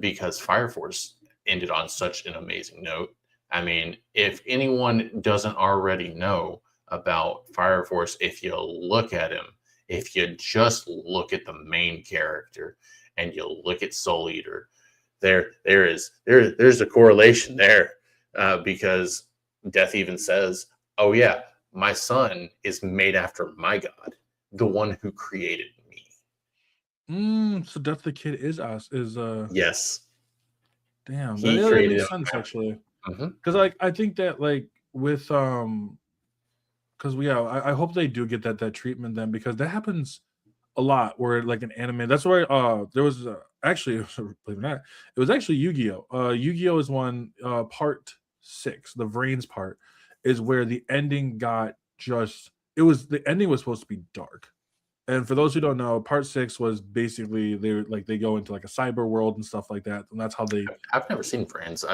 Speaker 3: because Fire Force ended on such an amazing note. I mean, if anyone doesn't already know about Fire Force, if you look at him, if you just look at the main character and you look at Soul Eater, there's a correlation there, because Death even says, "Oh yeah, my son is made after my god, the one who created me."
Speaker 1: So Death the Kid is us.
Speaker 3: Yes,
Speaker 1: Damn,
Speaker 3: he
Speaker 1: that
Speaker 3: created
Speaker 1: makes
Speaker 3: him.
Speaker 1: sense actually.
Speaker 3: Mhm.
Speaker 1: Because like I think that like with because I hope they do get that treatment then, because that happens a lot where like an anime. That's why there was actually believe it or not, it was actually Yu-Gi-Oh. Yu-Gi-Oh is one part 6, the Vrains part, is where the ending got just the ending was supposed to be dark. And for those who don't know, part 6 was basically they go into like a cyber world and stuff like that, and that's how they
Speaker 3: I've never seen Friends.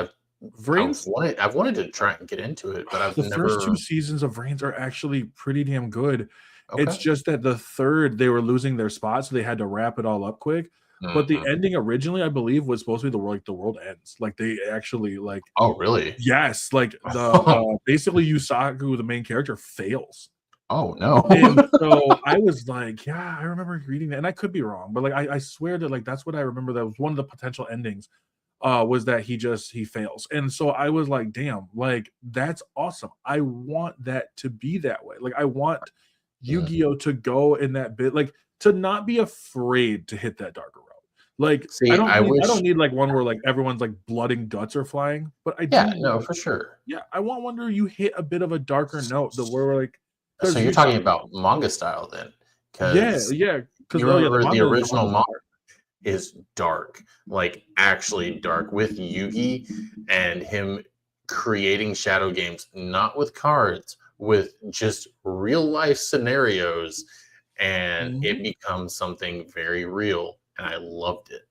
Speaker 1: Vrains.
Speaker 3: I've wanted to try and get into it, but I've
Speaker 1: The first 2
Speaker 3: never.
Speaker 1: seasons of Vrains are actually pretty damn good. It's
Speaker 3: Okay.
Speaker 1: just that the third, they were losing their spot, so they had to wrap it all up quick. But the
Speaker 3: Mhm.
Speaker 1: ending originally, I believe, was supposed to be the world ends. Like they actually like
Speaker 3: Oh, really?
Speaker 1: yes, like the basically Yusaku, the main character, fails.
Speaker 3: Oh no.
Speaker 1: And so I was like, yeah, I remember reading that, and I could be wrong, but like I swear that like that's what I remember. That was one of the potential endings. Was that he fails. And so I was like, damn, like that's awesome. I want that to be that way. Like I want
Speaker 3: Mhm.
Speaker 1: Yu-Gi-Oh to go in that bit, like to not be afraid to hit that darker road. Like
Speaker 3: See, I
Speaker 1: I
Speaker 3: wish.
Speaker 1: don't need like one where like everyone's like blood and guts are flying, but I
Speaker 3: Yeah,
Speaker 1: do
Speaker 3: no,
Speaker 1: want,
Speaker 3: for sure.
Speaker 1: yeah, I want one where you hit a bit of a darker note that where we're like,
Speaker 3: So
Speaker 1: because
Speaker 3: you're
Speaker 1: you
Speaker 3: talking about manga style then, because
Speaker 1: yeah, because
Speaker 3: you
Speaker 1: oh yeah, the
Speaker 3: remember the
Speaker 1: manga is
Speaker 3: original manga
Speaker 1: dark.
Speaker 3: is dark, like actually dark, with Yugi and him creating shadow games, not with cards, with just real life scenarios, and it
Speaker 1: Mhm.
Speaker 3: becomes something very real, and I loved it.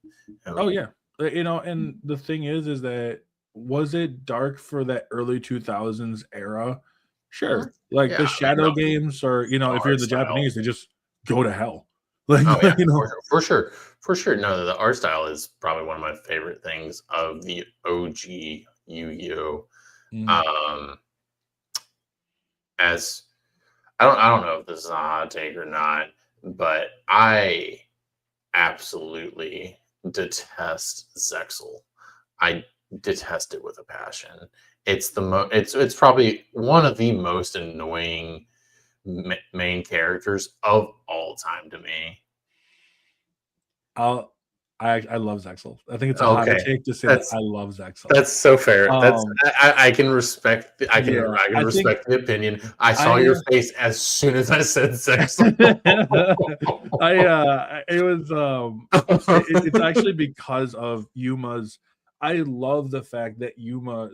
Speaker 1: Oh
Speaker 3: Um,
Speaker 1: yeah. And the thing is that was it dark for that early 2000s era? Sure. Like
Speaker 3: yeah,
Speaker 1: the
Speaker 3: I mean,
Speaker 1: shadow games are,
Speaker 3: the
Speaker 1: if you're
Speaker 3: art
Speaker 1: the
Speaker 3: style.
Speaker 1: Japanese, they just go to hell. Like,
Speaker 3: Oh yeah,
Speaker 1: you know.
Speaker 3: for sure, for sure. No, the art style is probably one of my favorite things of the OG Yu-Gi-Oh.
Speaker 1: Mhm.
Speaker 3: Um, as I don't know if this is a hot take or not, but I absolutely detest Zexel. I detest it with a passion. It's probably one of the most annoying main characters of all time to me.
Speaker 1: I'll I love Zexel. I think it's a hotter
Speaker 3: Okay,
Speaker 1: take to say that
Speaker 3: that's
Speaker 1: I love Zexel.
Speaker 3: That's so fair.
Speaker 1: Um,
Speaker 3: I can respect
Speaker 1: yeah,
Speaker 3: I can
Speaker 1: I think
Speaker 3: respect the opinion. I saw
Speaker 1: I
Speaker 3: your face as soon as I said sex.
Speaker 1: it was it's actually because of Yuma's. I love the fact that Yuma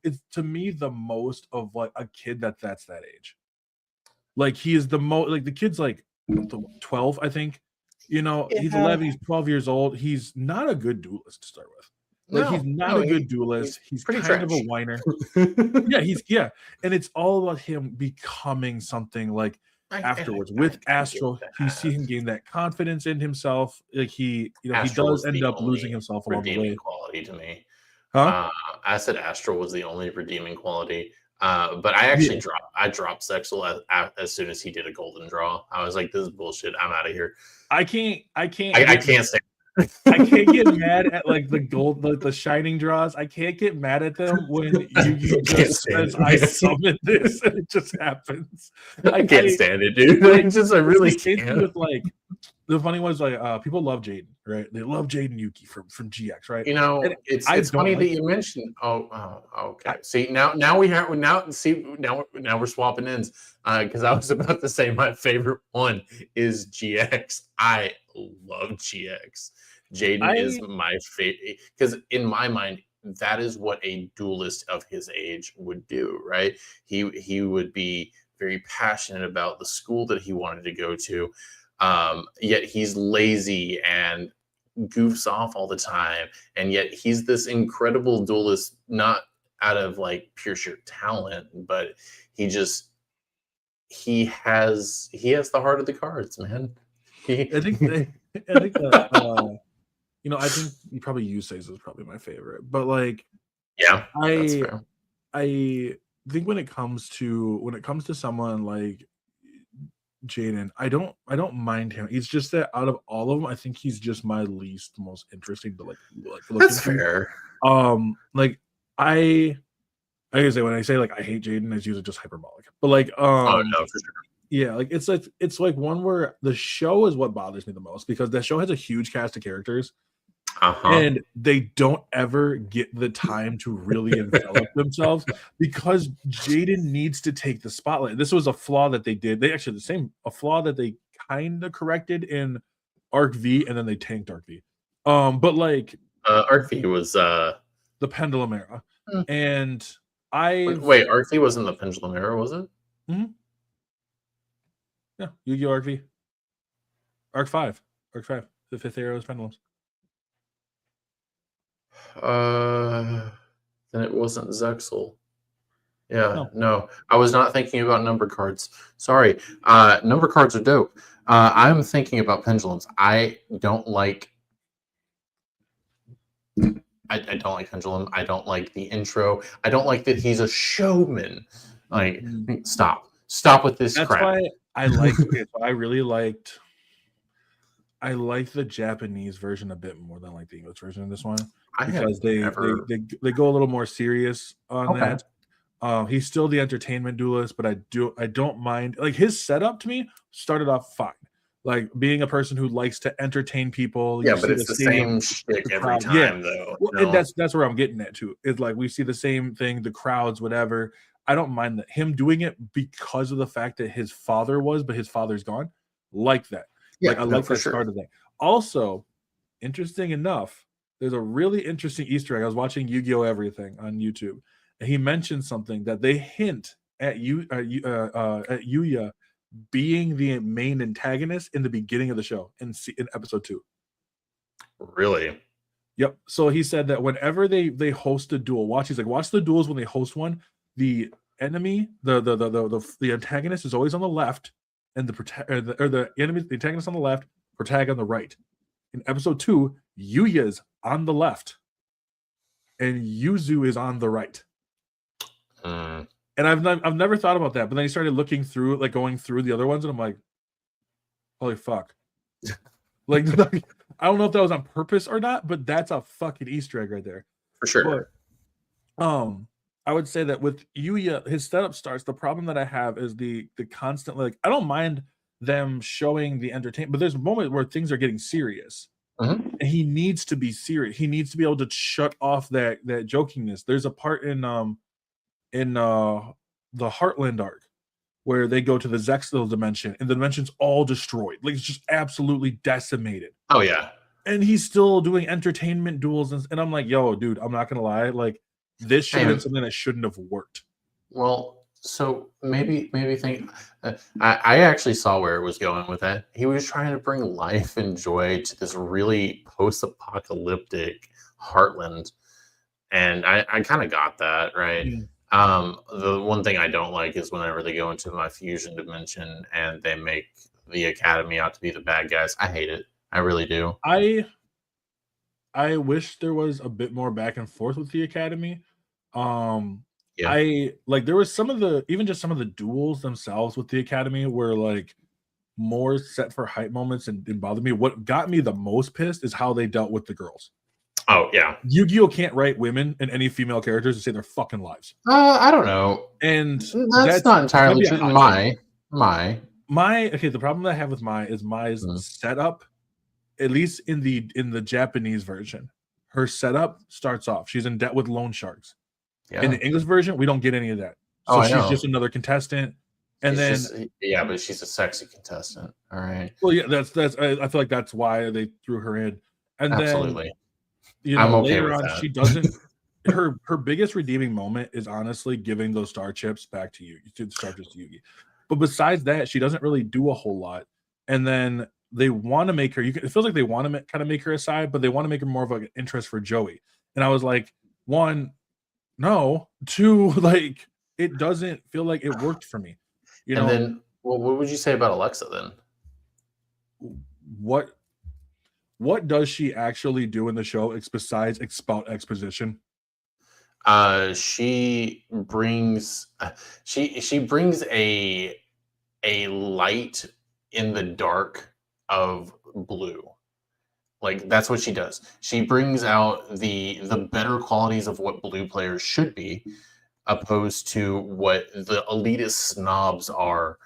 Speaker 1: is to me the most of like a kid that's that age. Like he is the most like the kid's like 12, I think. He's
Speaker 3: Yeah.
Speaker 1: 11, he's 12 years old. He's not a good duelist to start with. Like he's
Speaker 3: No,
Speaker 1: not
Speaker 3: no,
Speaker 1: a good duelist.
Speaker 3: he's
Speaker 1: He's
Speaker 3: pretty
Speaker 1: kind of a
Speaker 3: trash.
Speaker 1: whiner. Yeah, and it's all about him becoming something like afterwards. With
Speaker 3: I get
Speaker 1: Astro, you see
Speaker 3: that.
Speaker 1: him gain that confidence in himself. Like he
Speaker 3: Astro
Speaker 1: does
Speaker 3: was
Speaker 1: end
Speaker 3: the
Speaker 1: up losing
Speaker 3: only
Speaker 1: himself along the
Speaker 3: redeeming
Speaker 1: way.
Speaker 3: quality to me.
Speaker 1: Huh?
Speaker 3: Uh, I said Astro was the only redeeming quality. But I actually
Speaker 1: Yeah.
Speaker 3: dropped Sexel as soon as he did a golden draw. I was like, this is bullshit. I'm out of here.
Speaker 1: I can't
Speaker 3: I
Speaker 1: get
Speaker 3: can't stand.
Speaker 1: I can't get mad at like the gold, like the shining draws. I can't get mad at them when Yugi
Speaker 3: Can't
Speaker 1: just
Speaker 3: stand
Speaker 1: says, "I
Speaker 3: it.
Speaker 1: summon this," and it just happens.
Speaker 3: I can't
Speaker 1: I
Speaker 3: stand it, dude.
Speaker 1: like
Speaker 3: I
Speaker 1: it's the
Speaker 3: really
Speaker 1: same thing
Speaker 3: can't.
Speaker 1: with like the funny one is like people love Jaden, right? They love Jaden Yuki from GX, right?
Speaker 3: You know,
Speaker 1: And I
Speaker 3: it's
Speaker 1: don't
Speaker 3: funny that
Speaker 1: like
Speaker 3: you
Speaker 1: it.
Speaker 3: mentioned. Okay.
Speaker 1: I,
Speaker 3: See, now we're swapping ends. Because I was about to say my favorite one is GX. I love GX. Jaden is
Speaker 1: I
Speaker 3: my favorite because in my mind, that is what a duelist of his age would do, right? He would be very passionate about the school that he wanted to go to. Yet he's lazy and goofs off all the time, and yet he's this incredible duelist, not out of like pure sheer talent, but he just he has the heart of the cards, man. He
Speaker 1: I think I think that. I think probably Yusei's is probably my favorite, but like
Speaker 3: Yeah, that's
Speaker 1: I
Speaker 3: fair.
Speaker 1: I think when it comes to someone like Jaden, I don't mind him. It's just that out of all of them, I think he's just my least most interesting to like look
Speaker 3: That's
Speaker 1: into.
Speaker 3: fair.
Speaker 1: Like I I say when I say like I hate Jaden, it's usually just hyperbolic. But like
Speaker 3: Oh no, for sure.
Speaker 1: yeah, like it's like one where the show is what bothers me the most because the show has a huge cast of characters
Speaker 3: Uh-huh.
Speaker 1: and they don't ever get the time to really envelop themselves because Jaden needs to take the spotlight. This was a flaw that they did. They actually a flaw that they kind of corrected in Arc V, and then they tanked Arc V. But like
Speaker 3: Arc V was
Speaker 1: the Pendulum era,
Speaker 3: hmm.
Speaker 1: and I've
Speaker 3: Wait, Arc V wasn't the Pendulum era, was it?
Speaker 1: mhm, yeah, Yu-Gi-Oh! Arc V, Arc 5, the fifth era was Pendulums.
Speaker 3: Then it wasn't Zexel. Yeah,
Speaker 1: No,
Speaker 3: no, I was not thinking about number cards. Sorry. Number cards are dope. I'm thinking about pendulums. I don't like pendulum. I don't like the intro. I don't like that he's a showman. Like,
Speaker 1: mm,
Speaker 3: stop with this
Speaker 1: that's
Speaker 3: crap.
Speaker 1: why I like. Okay, so I really liked. I like the Japanese version a bit more than like the English version of this one
Speaker 3: I have
Speaker 1: because they they
Speaker 3: never.
Speaker 1: they they go a little more serious on
Speaker 3: Okay.
Speaker 1: that. He's still the entertainment duelist, but I don't mind like his setup to me started off fine. Like being a person who likes to entertain people,
Speaker 3: Yeah,
Speaker 1: you
Speaker 3: but
Speaker 1: see the
Speaker 3: it's the
Speaker 1: stadium,
Speaker 3: same shtick
Speaker 1: the
Speaker 3: every
Speaker 1: crowd, yeah.
Speaker 3: time, though.
Speaker 1: Well, and that's where I'm getting at too. It's like we see the same thing, the crowds, whatever. I don't mind that him doing it because of the fact that his father was, but his father's gone. Like that. Like
Speaker 3: Yeah,
Speaker 1: I
Speaker 3: no,
Speaker 1: like
Speaker 3: for
Speaker 1: that
Speaker 3: sure.
Speaker 1: start of that. Also, interesting enough, there's a really interesting Easter egg. I was watching Yu-Gi-Oh! Everything on YouTube, and he mentioned something that they hint at at Yuya being the main antagonist in the beginning of the show in episode 2.
Speaker 3: Really.
Speaker 1: Yep. So he said that whenever they host a duel, he's like, watch the duels when they host one. The enemy, the antagonist is always on the left, and the enemy, the antagonist on the left, protagonist on the right. In episode 2, Yuya's on the left, and Yuzu is on the right.
Speaker 3: Mm.
Speaker 1: And I've never thought about that, but then I started looking through, like going through the other ones, and I'm like, holy fuck! Like, I don't know if that was on purpose or not, but that's a fucking Easter egg right there.
Speaker 3: For sure.
Speaker 1: But I would say that with Yuya, his setup starts. The problem that I have is the constant like I don't mind them showing the entertainment, but there's a moment where things are getting serious.
Speaker 3: Mhm.
Speaker 1: And he needs to be serious. He needs to be able to shut off that jokingness. There's a part in the Heartland arc where they go to the Zexel dimension and the dimension's all destroyed. Like it's just absolutely decimated.
Speaker 3: Oh yeah.
Speaker 1: And he's still doing entertainment duels and I'm like, yo, dude, I'm not gonna lie, like this should have been something that shouldn't have worked.
Speaker 3: Well, so maybe think. I actually saw where it was going with that. He was trying to bring life and joy to this really post-apocalyptic heartland, and I kind of got that right.
Speaker 1: Mm.
Speaker 3: The one thing I don't like is whenever they go into my fusion dimension and they make the Academy out to be the bad guys. I hate it. I really do.
Speaker 1: I wish there was a bit more back and forth with the Academy.
Speaker 3: Yeah.
Speaker 1: I like there was some of the even just some of the duels themselves with the Academy were like more set for hype moments and didn't bother me. What got me the most pissed is how they dealt with the girls.
Speaker 3: Oh yeah.
Speaker 1: Yu-Gi-Oh can't write women and any female characters to save their fucking lives.
Speaker 3: I don't know.
Speaker 1: And
Speaker 3: That's not
Speaker 1: that might
Speaker 3: entirely
Speaker 1: be a
Speaker 3: true.
Speaker 1: hot take.
Speaker 3: My.
Speaker 1: Okay, the problem that I have with Mai's
Speaker 3: Mm.
Speaker 1: setup, at least in the Japanese version, her setup starts off. She's in debt with loan sharks.
Speaker 3: Yeah.
Speaker 1: In the English version, we don't get any of that.
Speaker 3: Oh,
Speaker 1: So
Speaker 3: I
Speaker 1: she's
Speaker 3: know.
Speaker 1: just another contestant. And
Speaker 3: Yeah, but she's a sexy contestant. All right.
Speaker 1: well, yeah, that's I feel like that's why they threw her in. And
Speaker 3: Absolutely.
Speaker 1: then
Speaker 3: I'm okay
Speaker 1: later
Speaker 3: with
Speaker 1: on,
Speaker 3: that.
Speaker 1: she doesn't. Her biggest redeeming moment is honestly giving those star chips back to you, to the star chips to Yugi. But besides that, she doesn't really do a whole lot. And then they want to make her. It feels like they want to kind of make her a side, but they want to make her more of like an interest for Joey. And I was like, one, no. Two, like it doesn't feel like it worked for me.
Speaker 3: And then, what would you say about Alexa then?
Speaker 1: What what does she actually do in the show besides expout exposition?
Speaker 3: She brings she brings a light in the dark of blue. Like that's what she does. She brings out the better qualities of what blue players should be, opposed to what the elitist snobs are,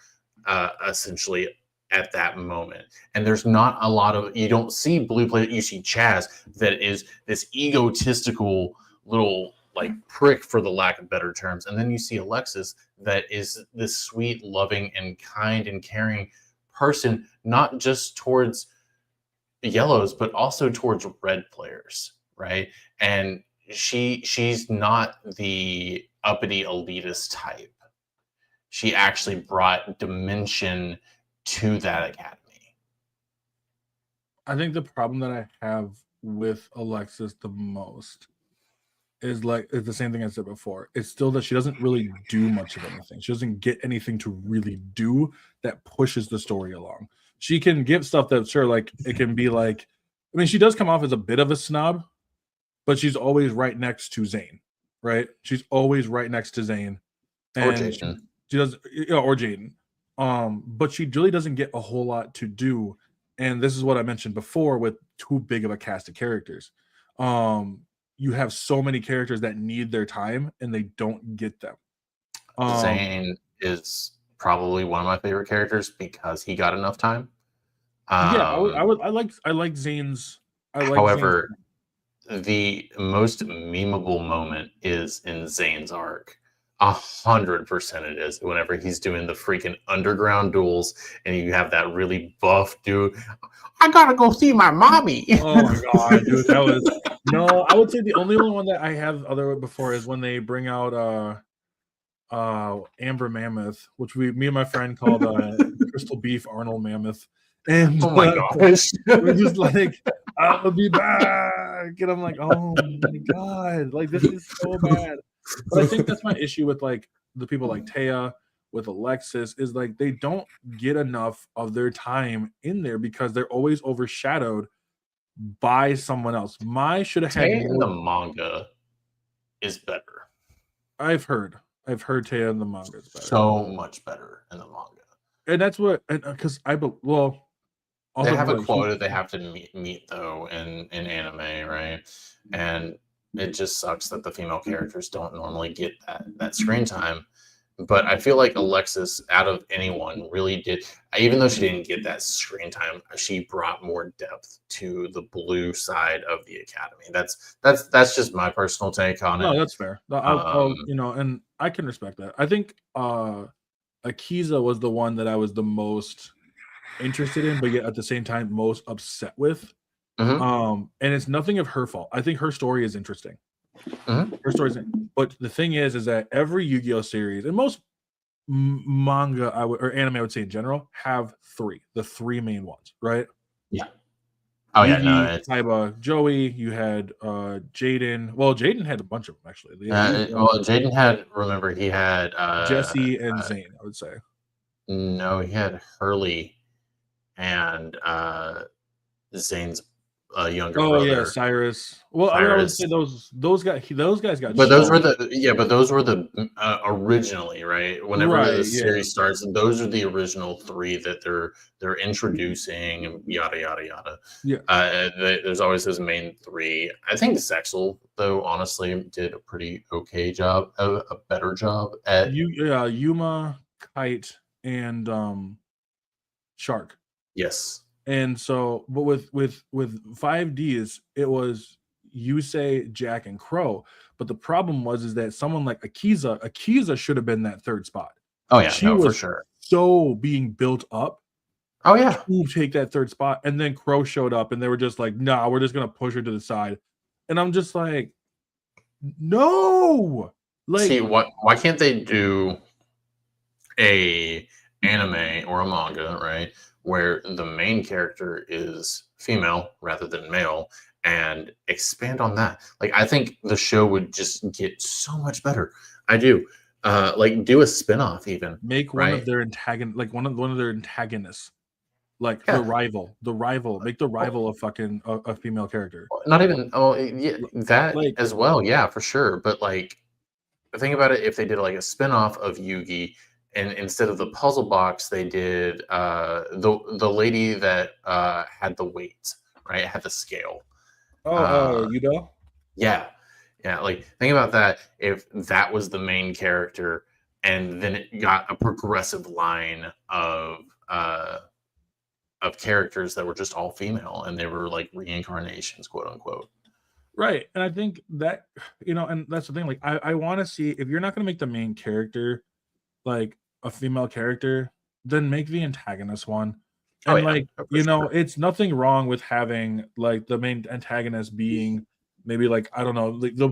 Speaker 3: essentially at that moment. And there's not a lot of, you don't see blue players. You see Chaz, that is this egotistical little like prick, for the lack of better terms, and then you see Alexis, that is this sweet, loving, and kind and caring person, not just towards yellows, but also towards red players, right? And she's not the uppity elitist type. She actually brought dimension to that academy.
Speaker 1: I think the problem that I have with Alexis the most is the same thing I said before. It's still that she doesn't really do much of anything. She doesn't get anything to really do that pushes the story along. She can give stuff that, sure, like it can be like, I mean, she does come off as a bit of a snob, but she's always right next to Zane, right? She's always right next to Zane,
Speaker 3: Or
Speaker 1: and
Speaker 3: Jason.
Speaker 1: she does, or Jaden. But she really doesn't get a whole lot to do, and this is what I mentioned before with too big of a cast of characters. You have so many characters that need their time and they don't get them.
Speaker 3: Zane is probably one of my favorite characters because he got enough time.
Speaker 1: Yeah, I like Zane's.
Speaker 3: However, the most memeable moment is in Zane's arc. 100% it is, whenever he's doing the freaking underground duels and you have that really buff dude. I gotta go see my mommy.
Speaker 1: Oh my god, dude, that was no. I would say the only one that I have other before is when they bring out Amber Mammoth, which me and my friend called Crystal Beef Arnold Mammoth. And
Speaker 3: oh my gosh,
Speaker 1: we're just like, I'll be back, and I'm like, oh my god, like this is so bad. But I think that's my issue with like the people like Taya, with Alexis, is like they don't get enough of their time in there because they're always overshadowed by someone else. Mai should have had
Speaker 3: more. In the manga is better.
Speaker 1: I've heard Taya in the manga is better.
Speaker 3: So much better in the manga.
Speaker 1: And that's what, because
Speaker 3: they have a quota they have to meet though in anime, right? And it just sucks that the female characters don't normally get that screen time. But I feel like Alexis, out of anyone, really did. Even though she didn't get that screen time, she brought more depth to the blue side of the academy. That's just my personal take on it.
Speaker 1: No, that's fair. I'll and I can respect that. I think Akiza was the one that I was the most interested in, but yet at the same time most upset with. And it's nothing of her fault. I think her story is interesting. Her story's but the thing is that every Yu-Gi-Oh series and most manga or anime I would say in general have the three main ones, right?
Speaker 3: Yeah. Oh yeah, no.
Speaker 1: Taiba, Joey. You had Jaden. Well, Jaden had a bunch of them actually.
Speaker 3: Jaden had. Remember, he had
Speaker 1: Jesse and Zane. I would say.
Speaker 3: No, he had Hurley and Zane's younger brother.
Speaker 1: Oh yeah, Cyrus. Well, Cyrus. I would say those guys got.
Speaker 3: But those were the originally, right? Whenever the series starts, those are the original three that they're introducing, and yada yada yada.
Speaker 1: Yeah.
Speaker 3: There's always those main three. I think Sexel, though, honestly, did a pretty okay job, a better job at
Speaker 1: Yuma, Kite, and Shark.
Speaker 3: Yes.
Speaker 1: And so, but with 5Ds, it was Yusei, Jack, and Crow. But the problem was that someone like Akiza should have been that third spot.
Speaker 3: Oh yeah, for sure.
Speaker 1: So being built up.
Speaker 3: Oh yeah,
Speaker 1: to take that third spot, and then Crow showed up, and they were just like, "Nah, we're just gonna push her to the side." And I'm just like, "No!" Like,
Speaker 3: see, why can't they do a anime or a manga, right, where the main character is female rather than male, and expand on that? Like, I think the show would just get so much better. I do. Like, do a spinoff, even
Speaker 1: make one of their antagonists. Like the rival, make the rival a fucking a female character.
Speaker 3: Not even that
Speaker 1: Like
Speaker 3: as well, yeah, for sure. But like, think about it if they did like a spin-off of Yugi, and instead of the puzzle box, they did the lady that had the weight, right? Had the scale.
Speaker 1: you know,
Speaker 3: Yeah, yeah. Like, think about that. If that was the main character, and then it got a progressive line of characters that were just all female, and they were like reincarnations, quote unquote.
Speaker 1: right? And I think that and that's the thing. Like, I want to see, if you're not gonna make the main character like a female character, then make the antagonist one.
Speaker 3: Oh
Speaker 1: And
Speaker 3: yeah,
Speaker 1: like,
Speaker 3: for sure.
Speaker 1: it's nothing wrong with having like the main antagonist being maybe like, I don't know,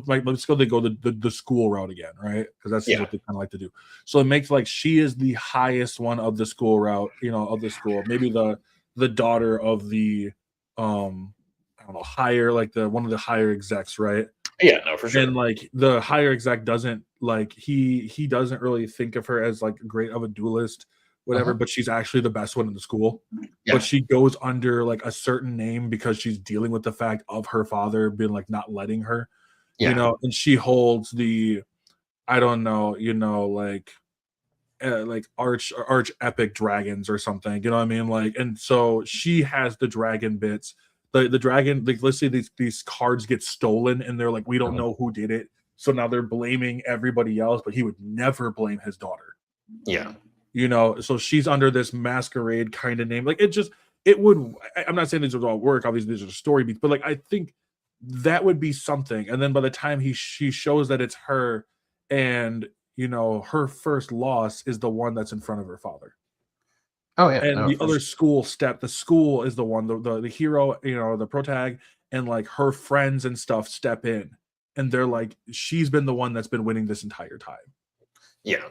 Speaker 1: like let's go, they go the school route again, right? Because that's just
Speaker 3: Yeah,
Speaker 1: what they kind of like to do. So it makes like she is the highest one of the school route, of the school. Maybe the daughter of the I don't know, higher, like the one of the higher execs, right?
Speaker 3: yeah, no, for
Speaker 1: And
Speaker 3: sure.
Speaker 1: like the higher exec doesn't like, he doesn't really think of her as like great of a duelist, whatever,
Speaker 3: Uh-huh.
Speaker 1: but she's actually the best one in the school. But
Speaker 3: Yeah,
Speaker 1: she goes under like a certain name because she's dealing with the fact of her father being like not letting her,
Speaker 3: yeah,
Speaker 1: and she holds the, I don't know, like arch epic dragons or something, you know what I mean? Like, and so she has the dragon bits. The dragon, like, let's say these cards get stolen and they're like, we don't
Speaker 3: uh-huh.
Speaker 1: know who did it. So now they're blaming everybody else, but he would never blame his daughter.
Speaker 3: Yeah,
Speaker 1: So she's under this masquerade kind of name. Like, it would, I'm not saying these would all work. Obviously, these are story beats, but like, I think that would be something. And then by the time she shows that it's her, and her first loss is the one that's in front of her father.
Speaker 3: oh yeah,
Speaker 1: And
Speaker 3: no,
Speaker 1: the
Speaker 3: for
Speaker 1: other
Speaker 3: sure.
Speaker 1: the school is the one, the hero, the protag, and like her friends and stuff step in, and they're like, she's been the one that's been winning this entire time.
Speaker 3: Yeah,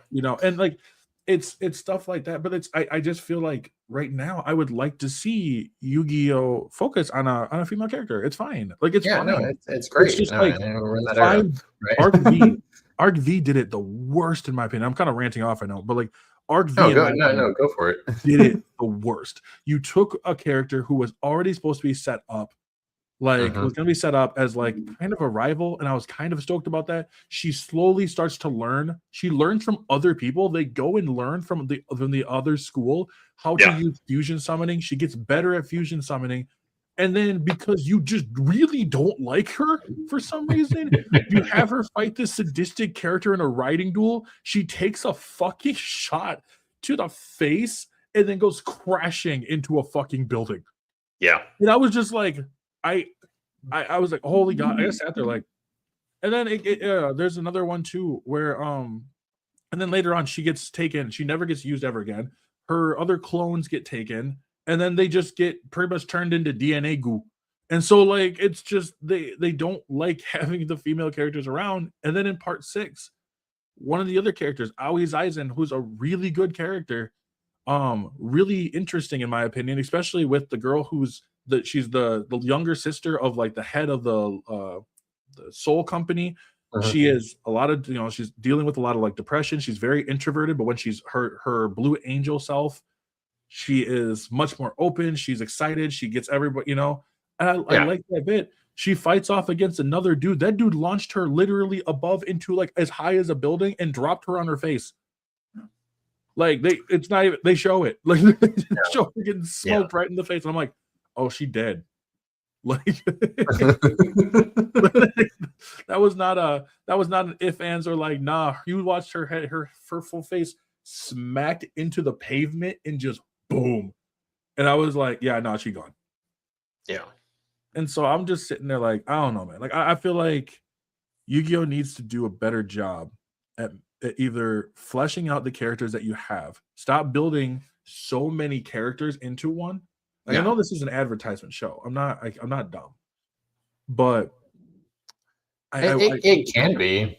Speaker 1: And like, it's stuff like that. But I just feel like right now I would like to see Yu-Gi-Oh focus on a female character. It's fine. Like, it's
Speaker 3: yeah, no,
Speaker 1: fine.
Speaker 3: it's
Speaker 1: It's
Speaker 3: great.
Speaker 1: just
Speaker 3: No,
Speaker 1: like,
Speaker 3: and we're in that era,
Speaker 1: find Arc
Speaker 3: right?
Speaker 1: V. Arc V did it the worst in my opinion. I'm kind of ranting off, I know, but like, Arc V
Speaker 3: No,
Speaker 1: in
Speaker 3: go,
Speaker 1: my
Speaker 3: no,
Speaker 1: opinion
Speaker 3: no, go for it.
Speaker 1: did it the worst. You took a character who was already supposed to be set up, like,
Speaker 3: Hmm.
Speaker 1: was going to be set up as like kind of a rival, and I was kind of stoked about that. She slowly starts to learn. She learns from other people. They go and learn from the other school how to
Speaker 3: Yeah,
Speaker 1: use fusion summoning. She gets better at fusion summoning. And then, because you just really don't like her for some reason, you have her fight this sadistic character in a riding duel. She takes a fucking shot to the face and then goes crashing into a fucking building.
Speaker 3: yeah,
Speaker 1: And I was just like, I I was like, holy god! I just sat there like, and then there's another one too where and then later on she gets taken. She never gets used ever again. Her other clones get taken, and then they just get pretty much turned into DNA goo. And so like, it's just they don't like having the female characters around. And then in part 6, one of the other characters, Aoi Aizen, who's a really good character, really interesting in my opinion, especially with the girl she's the younger sister of like the head of the soul company.
Speaker 3: hmm,
Speaker 1: She is a lot of, she's dealing with a lot of like depression. She's very introverted, but when she's her blue angel self, she is much more open. She's excited. She gets everybody, and I
Speaker 3: yeah,
Speaker 1: like that bit. She fights off against another dude. That dude launched her literally above into like as high as a building and dropped her on her face. Like, it's not even, they show it. Like, they show her getting
Speaker 3: yeah.
Speaker 1: smoked right in the face. And I'm like, oh, she dead. Like, that was not an if, ands, or like, nah. You watched her head, her full face smacked into the pavement and just boom. And I was like, yeah, no, she gone.
Speaker 3: Yeah,
Speaker 1: And so I'm just sitting there like, I don't know, man. Like, I feel like Yu-Gi-Oh needs to do a better job at either fleshing out the characters that you have. Stop building so many characters into one. Like, I
Speaker 3: yeah.
Speaker 1: know this is an advertisement show. I'm not dumb, but
Speaker 3: It can be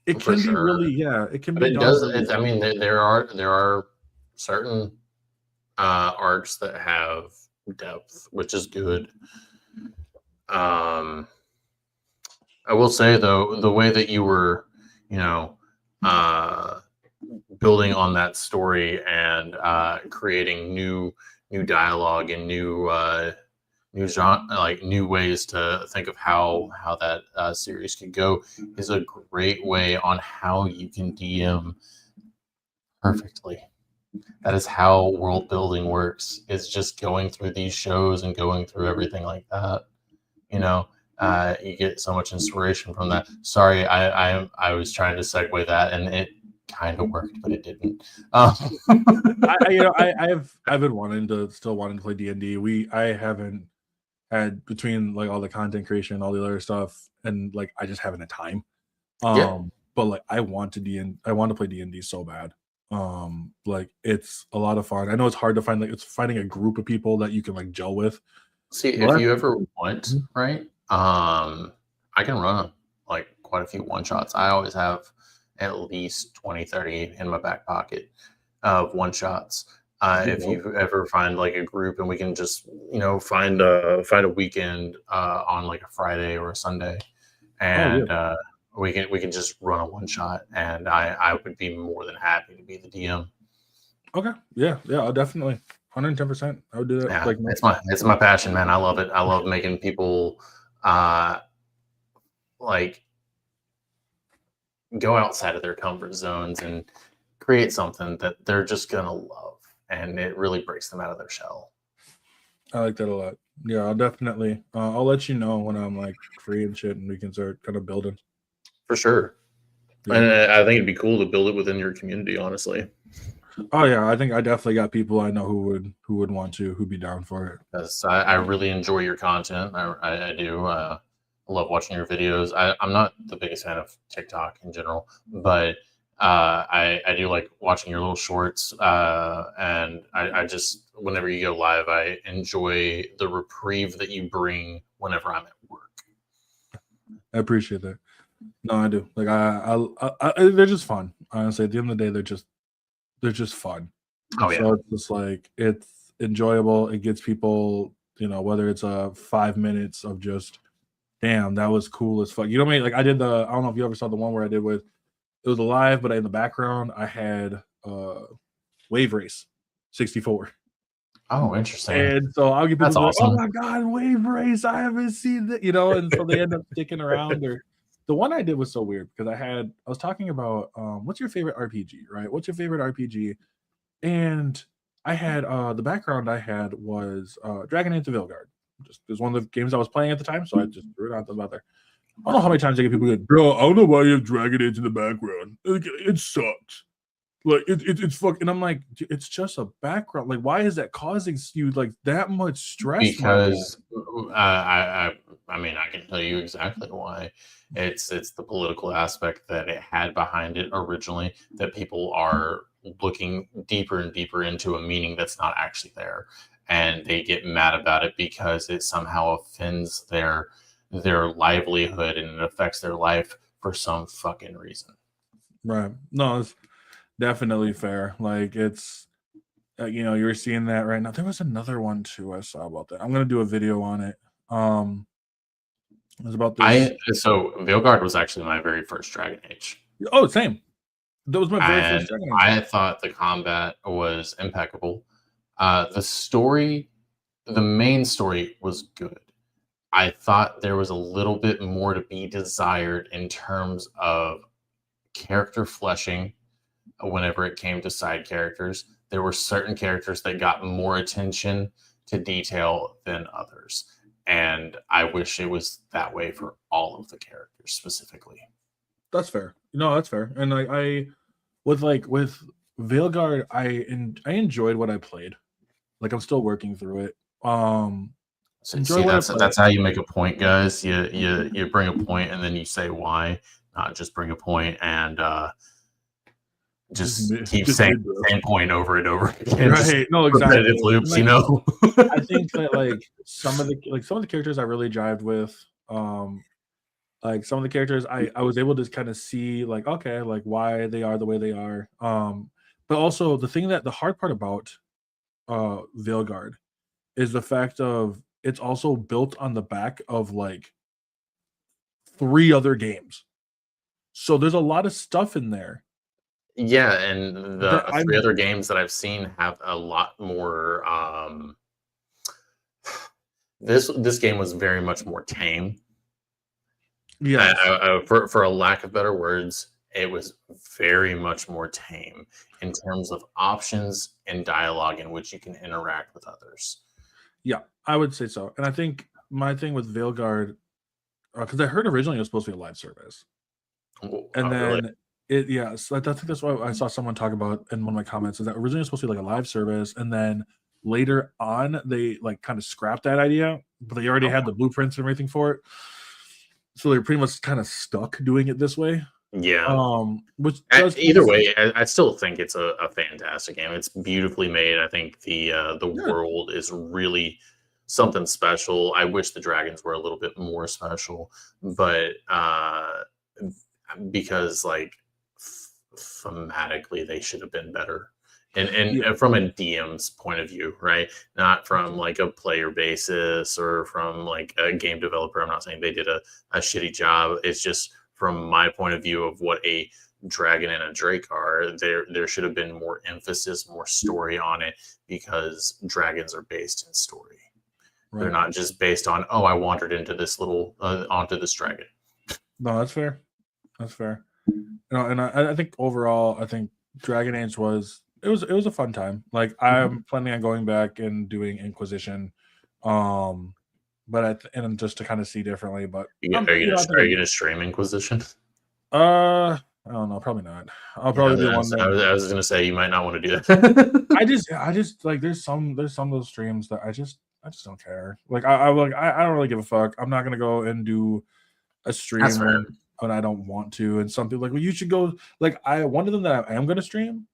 Speaker 1: it
Speaker 3: for
Speaker 1: can be
Speaker 3: sure,
Speaker 1: really, yeah, it can
Speaker 3: but
Speaker 1: be
Speaker 3: it
Speaker 1: done
Speaker 3: does.
Speaker 1: really
Speaker 3: I
Speaker 1: well.
Speaker 3: mean, there are certain arcs that have depth, which is good. Um, I will say though, the way that you were, you know, uh, building on that story and creating dialogue and new genre, like new ways to think of how that series could go, is a great way on how you can DM perfectly. That is how world building works. It's just going through these shows and going through everything like that. You know, you get so much inspiration from that. Sorry, I was trying to segue that, and it kind of worked, but it didn't.
Speaker 1: I've been wanting to play D&D. I haven't had, between like all the content creation and all the other stuff, and like I just haven't had time.
Speaker 3: Yeah.
Speaker 1: But like I want to play D&D so bad. Like it's a lot of fun. I know it's hard to find, like it's finding a group of people that you can like gel with.
Speaker 3: See, if you ever want, right? I can run like quite a few one shots. I always have at least 20, 30 in my back pocket of one shots. If you ever find like a group and we can just, find a weekend on like a Friday or a Sunday, and we can just run a one shot, and I would be more than happy to be the DM.
Speaker 1: Okay. Yeah. I'll definitely 110%. I would do that.
Speaker 3: Yeah,
Speaker 1: Like
Speaker 3: it's my passion, man. I love it. I love making people like go outside of their comfort zones and create something that they're just gonna love, and it really breaks them out of their shell.
Speaker 1: I like that a lot. Yeah, I'll definitely. I'll let you know when I'm like free and shit, and we can start kind of building.
Speaker 3: For sure.
Speaker 1: Yeah.
Speaker 3: And I think it'd be cool to build it within your community, honestly.
Speaker 1: Oh yeah, I think I definitely got people I know who'd want to, who'd be down for it.
Speaker 3: Because I really enjoy your content. I do. I love watching your videos. I'm not the biggest fan of TikTok in general, but I do like watching your little shorts. And I just, whenever you go live, I enjoy the reprieve that you bring whenever I'm at work.
Speaker 1: I appreciate that. No, I do. Like they're just fun. Honestly, at the end of the day, they're just fun.
Speaker 3: Oh yeah.
Speaker 1: So it's just like it's enjoyable. It gets people, whether it's 5 minutes of just, damn, that was cool as fuck. You know what I mean? Like I don't know if you ever saw the one where I did with, it was a live, but in the background I had Wave Race 64.
Speaker 3: Oh, interesting.
Speaker 1: And so I'll get people like,
Speaker 3: awesome.
Speaker 1: oh my god, Wave Race, I haven't seen that, and so they end up sticking around. Or the one I did was so weird because I was talking about what's your favorite RPG, right? What's your favorite RPG? And I had the background I had was Dragon Age Veilguard. Just it was one of the games I was playing at the time, so I just threw it out there. I don't know how many times I get people go, bro, I don't know why you have Dragon Age in the background. It sucks. Like it's fucking. And I'm like, it's just a background. Like, why is that causing you like that much stress?
Speaker 3: Because I mean, I can tell you exactly why. It's the political aspect that it had behind it originally, that people are looking deeper and deeper into a meaning that's not actually there, and they get mad about it because it somehow offends their livelihood and it affects their life for some fucking reason.
Speaker 1: Right. No, it's definitely fair. Like it's you're seeing that right now. There was another one too I saw about that. I'm gonna do a video on it. It was about this.
Speaker 3: So Veilguard was actually my very first Dragon Age.
Speaker 1: Oh, same. That was my very first Dragon Age.
Speaker 3: I thought the combat was impeccable. The story, the main story was good. I thought there was a little bit more to be desired in terms of character fleshing whenever it came to side characters. There were certain characters that got more attention to detail than others. And I wish it was that way for all of the characters specifically.
Speaker 1: That's fair. No, that's fair. And I with Veilguard, I enjoyed what I played. Like I'm still working through it.
Speaker 3: That's how you make a point, guys. You bring a point and then you say why, not just bring a point and just keep saying the same point over and over again.
Speaker 1: Right? No, exactly.
Speaker 3: Repetitive loops,
Speaker 1: I think that like some of the characters I really jived with. Like some of the characters I was able to kind of see like, okay, like why they are the way they are. But also the hard part about Veilguard is the fact of it's also built on the back of like 3 other games. So there's a lot of stuff in there
Speaker 3: Yeah, and
Speaker 1: That
Speaker 3: the three
Speaker 1: I'm
Speaker 3: other games that I've seen have a lot more. This game was very much more tame.
Speaker 1: yes.
Speaker 3: For a lack of better words, it was very much more tame in terms of options and dialogue in which you can interact with others.
Speaker 1: Yeah, I would say so. And I think my thing with Veilguard, because I heard originally it was supposed to be a live service, and
Speaker 3: Really?
Speaker 1: then I think that's why I saw someone talk about in one of my comments is that originally it was supposed to be like a live service, and then later on they like kind of scrapped that idea, but they already had the blueprints and everything for it, so they're pretty much kind of stuck doing it this way.
Speaker 3: Yeah.
Speaker 1: Which does kind
Speaker 3: Either
Speaker 1: of
Speaker 3: way, I still think it's a fantastic game. It's beautifully made. I think the
Speaker 1: yeah,
Speaker 3: world is really something special. I wish the dragons were a little bit more special, but because like thematically they should have been better.
Speaker 1: yeah,
Speaker 3: And from a DM's point of view, right? Not from like a player basis or from like a game developer. I'm not saying they did a shitty job. It's just from my point of view of what a dragon and a drake are. There should have been more emphasis, more story on it because dragons are based in story. They're
Speaker 1: right.
Speaker 3: not just based on, oh, I wandered into this little onto this dragon.
Speaker 1: No, that's fair. That's fair. And I think overall, I think Dragon Age was a fun time. Like I'm planning on going back and doing Inquisition, and just to kind of see differently. But I think
Speaker 3: Are you gonna stream Inquisition?
Speaker 1: I don't know, probably not. I'll
Speaker 3: Yeah,
Speaker 1: probably be one that
Speaker 3: I was gonna say you might not want to do that.
Speaker 1: I just like there's some of those streams that I just don't care. Like I don't really give a fuck. I'm not gonna go and do a
Speaker 3: That's
Speaker 1: stream
Speaker 3: fair.
Speaker 1: when I don't want to, and some people like, well, you should go. Like one of them that I am gonna stream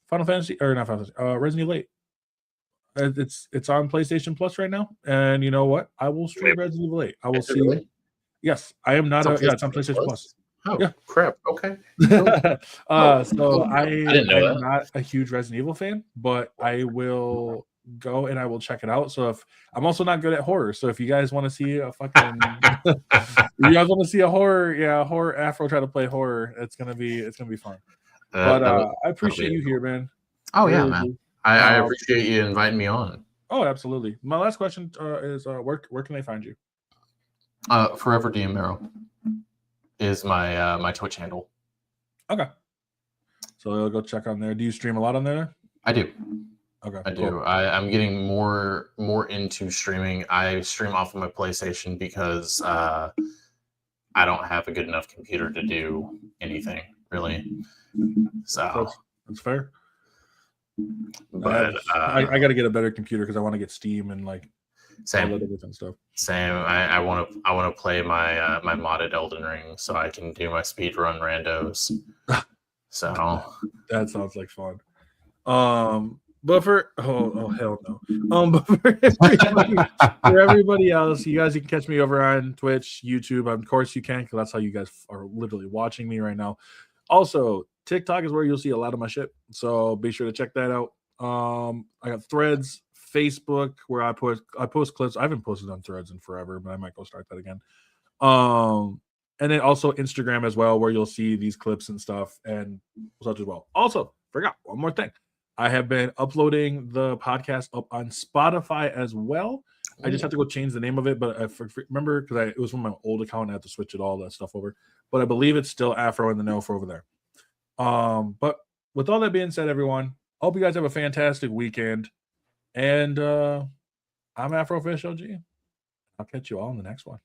Speaker 1: Final Fantasy or not Final Fantasy, Resident Evil 8. It's on PlayStation Plus right now, and you know what? I will stream
Speaker 3: Wait,
Speaker 1: Resident Evil 8. I will
Speaker 3: is it
Speaker 1: see.
Speaker 3: really?
Speaker 1: Yes, I am not
Speaker 3: It's on
Speaker 1: a yeah. It's on
Speaker 3: PlayStation
Speaker 1: PlayStation Plus.
Speaker 3: Plus? Oh,
Speaker 1: Yeah.
Speaker 3: crap. Okay. Cool.
Speaker 1: So
Speaker 3: I didn't know
Speaker 1: I'm
Speaker 3: that.
Speaker 1: not a huge Resident Evil fan, but I will go and I will check it out. So if I'm also not good at horror, so if you guys want to see a fucking, you guys want to see a horror, yeah, horror Afro try to play horror, it's gonna be fun. But I
Speaker 3: That'll be
Speaker 1: appreciate you here, man.
Speaker 3: Oh,
Speaker 1: I
Speaker 3: yeah,
Speaker 1: really
Speaker 3: man.
Speaker 1: do.
Speaker 3: I appreciate you inviting me on.
Speaker 1: Oh, absolutely. My last question is where can they find you?
Speaker 3: Forever DM is my my Twitch handle.
Speaker 1: Okay. So they'll go check on there. Do you stream a lot on there?
Speaker 3: I do.
Speaker 1: Okay.
Speaker 3: I
Speaker 1: Cool.
Speaker 3: do. I'm getting more into streaming. I stream off of my PlayStation because I don't have a good enough computer to do anything really. So,
Speaker 1: That's fair.
Speaker 3: but
Speaker 1: I got to get a better computer because I want to get Steam and like all
Speaker 3: same.
Speaker 1: that different stuff.
Speaker 3: Same. I want to play my my modded Elden Ring so I can do my speed run randos. So
Speaker 1: That sounds like fun. But for hell no. But for everybody else, you guys, you can catch me over on Twitch, YouTube. Of course, you can because that's how you guys are literally watching me right now. Also, TikTok is where you'll see a lot of my shit, so be sure to check that out. I got Threads, Facebook, where I post clips. I haven't posted on Threads in forever, but I might go start that again. And then also Instagram as well, where you'll see these clips and stuff and such as well. Also, forgot one more thing. I have been uploading the podcast up on Spotify as well. I just have to go change the name of it, but I remember because it was from my old account. I had to switch all that stuff over, but I believe it's still Afro in the Know for over there. But with all that being said, everyone, hope you guys have a fantastic weekend. And I'm Afro Fish OG. I'll catch you all in the next one.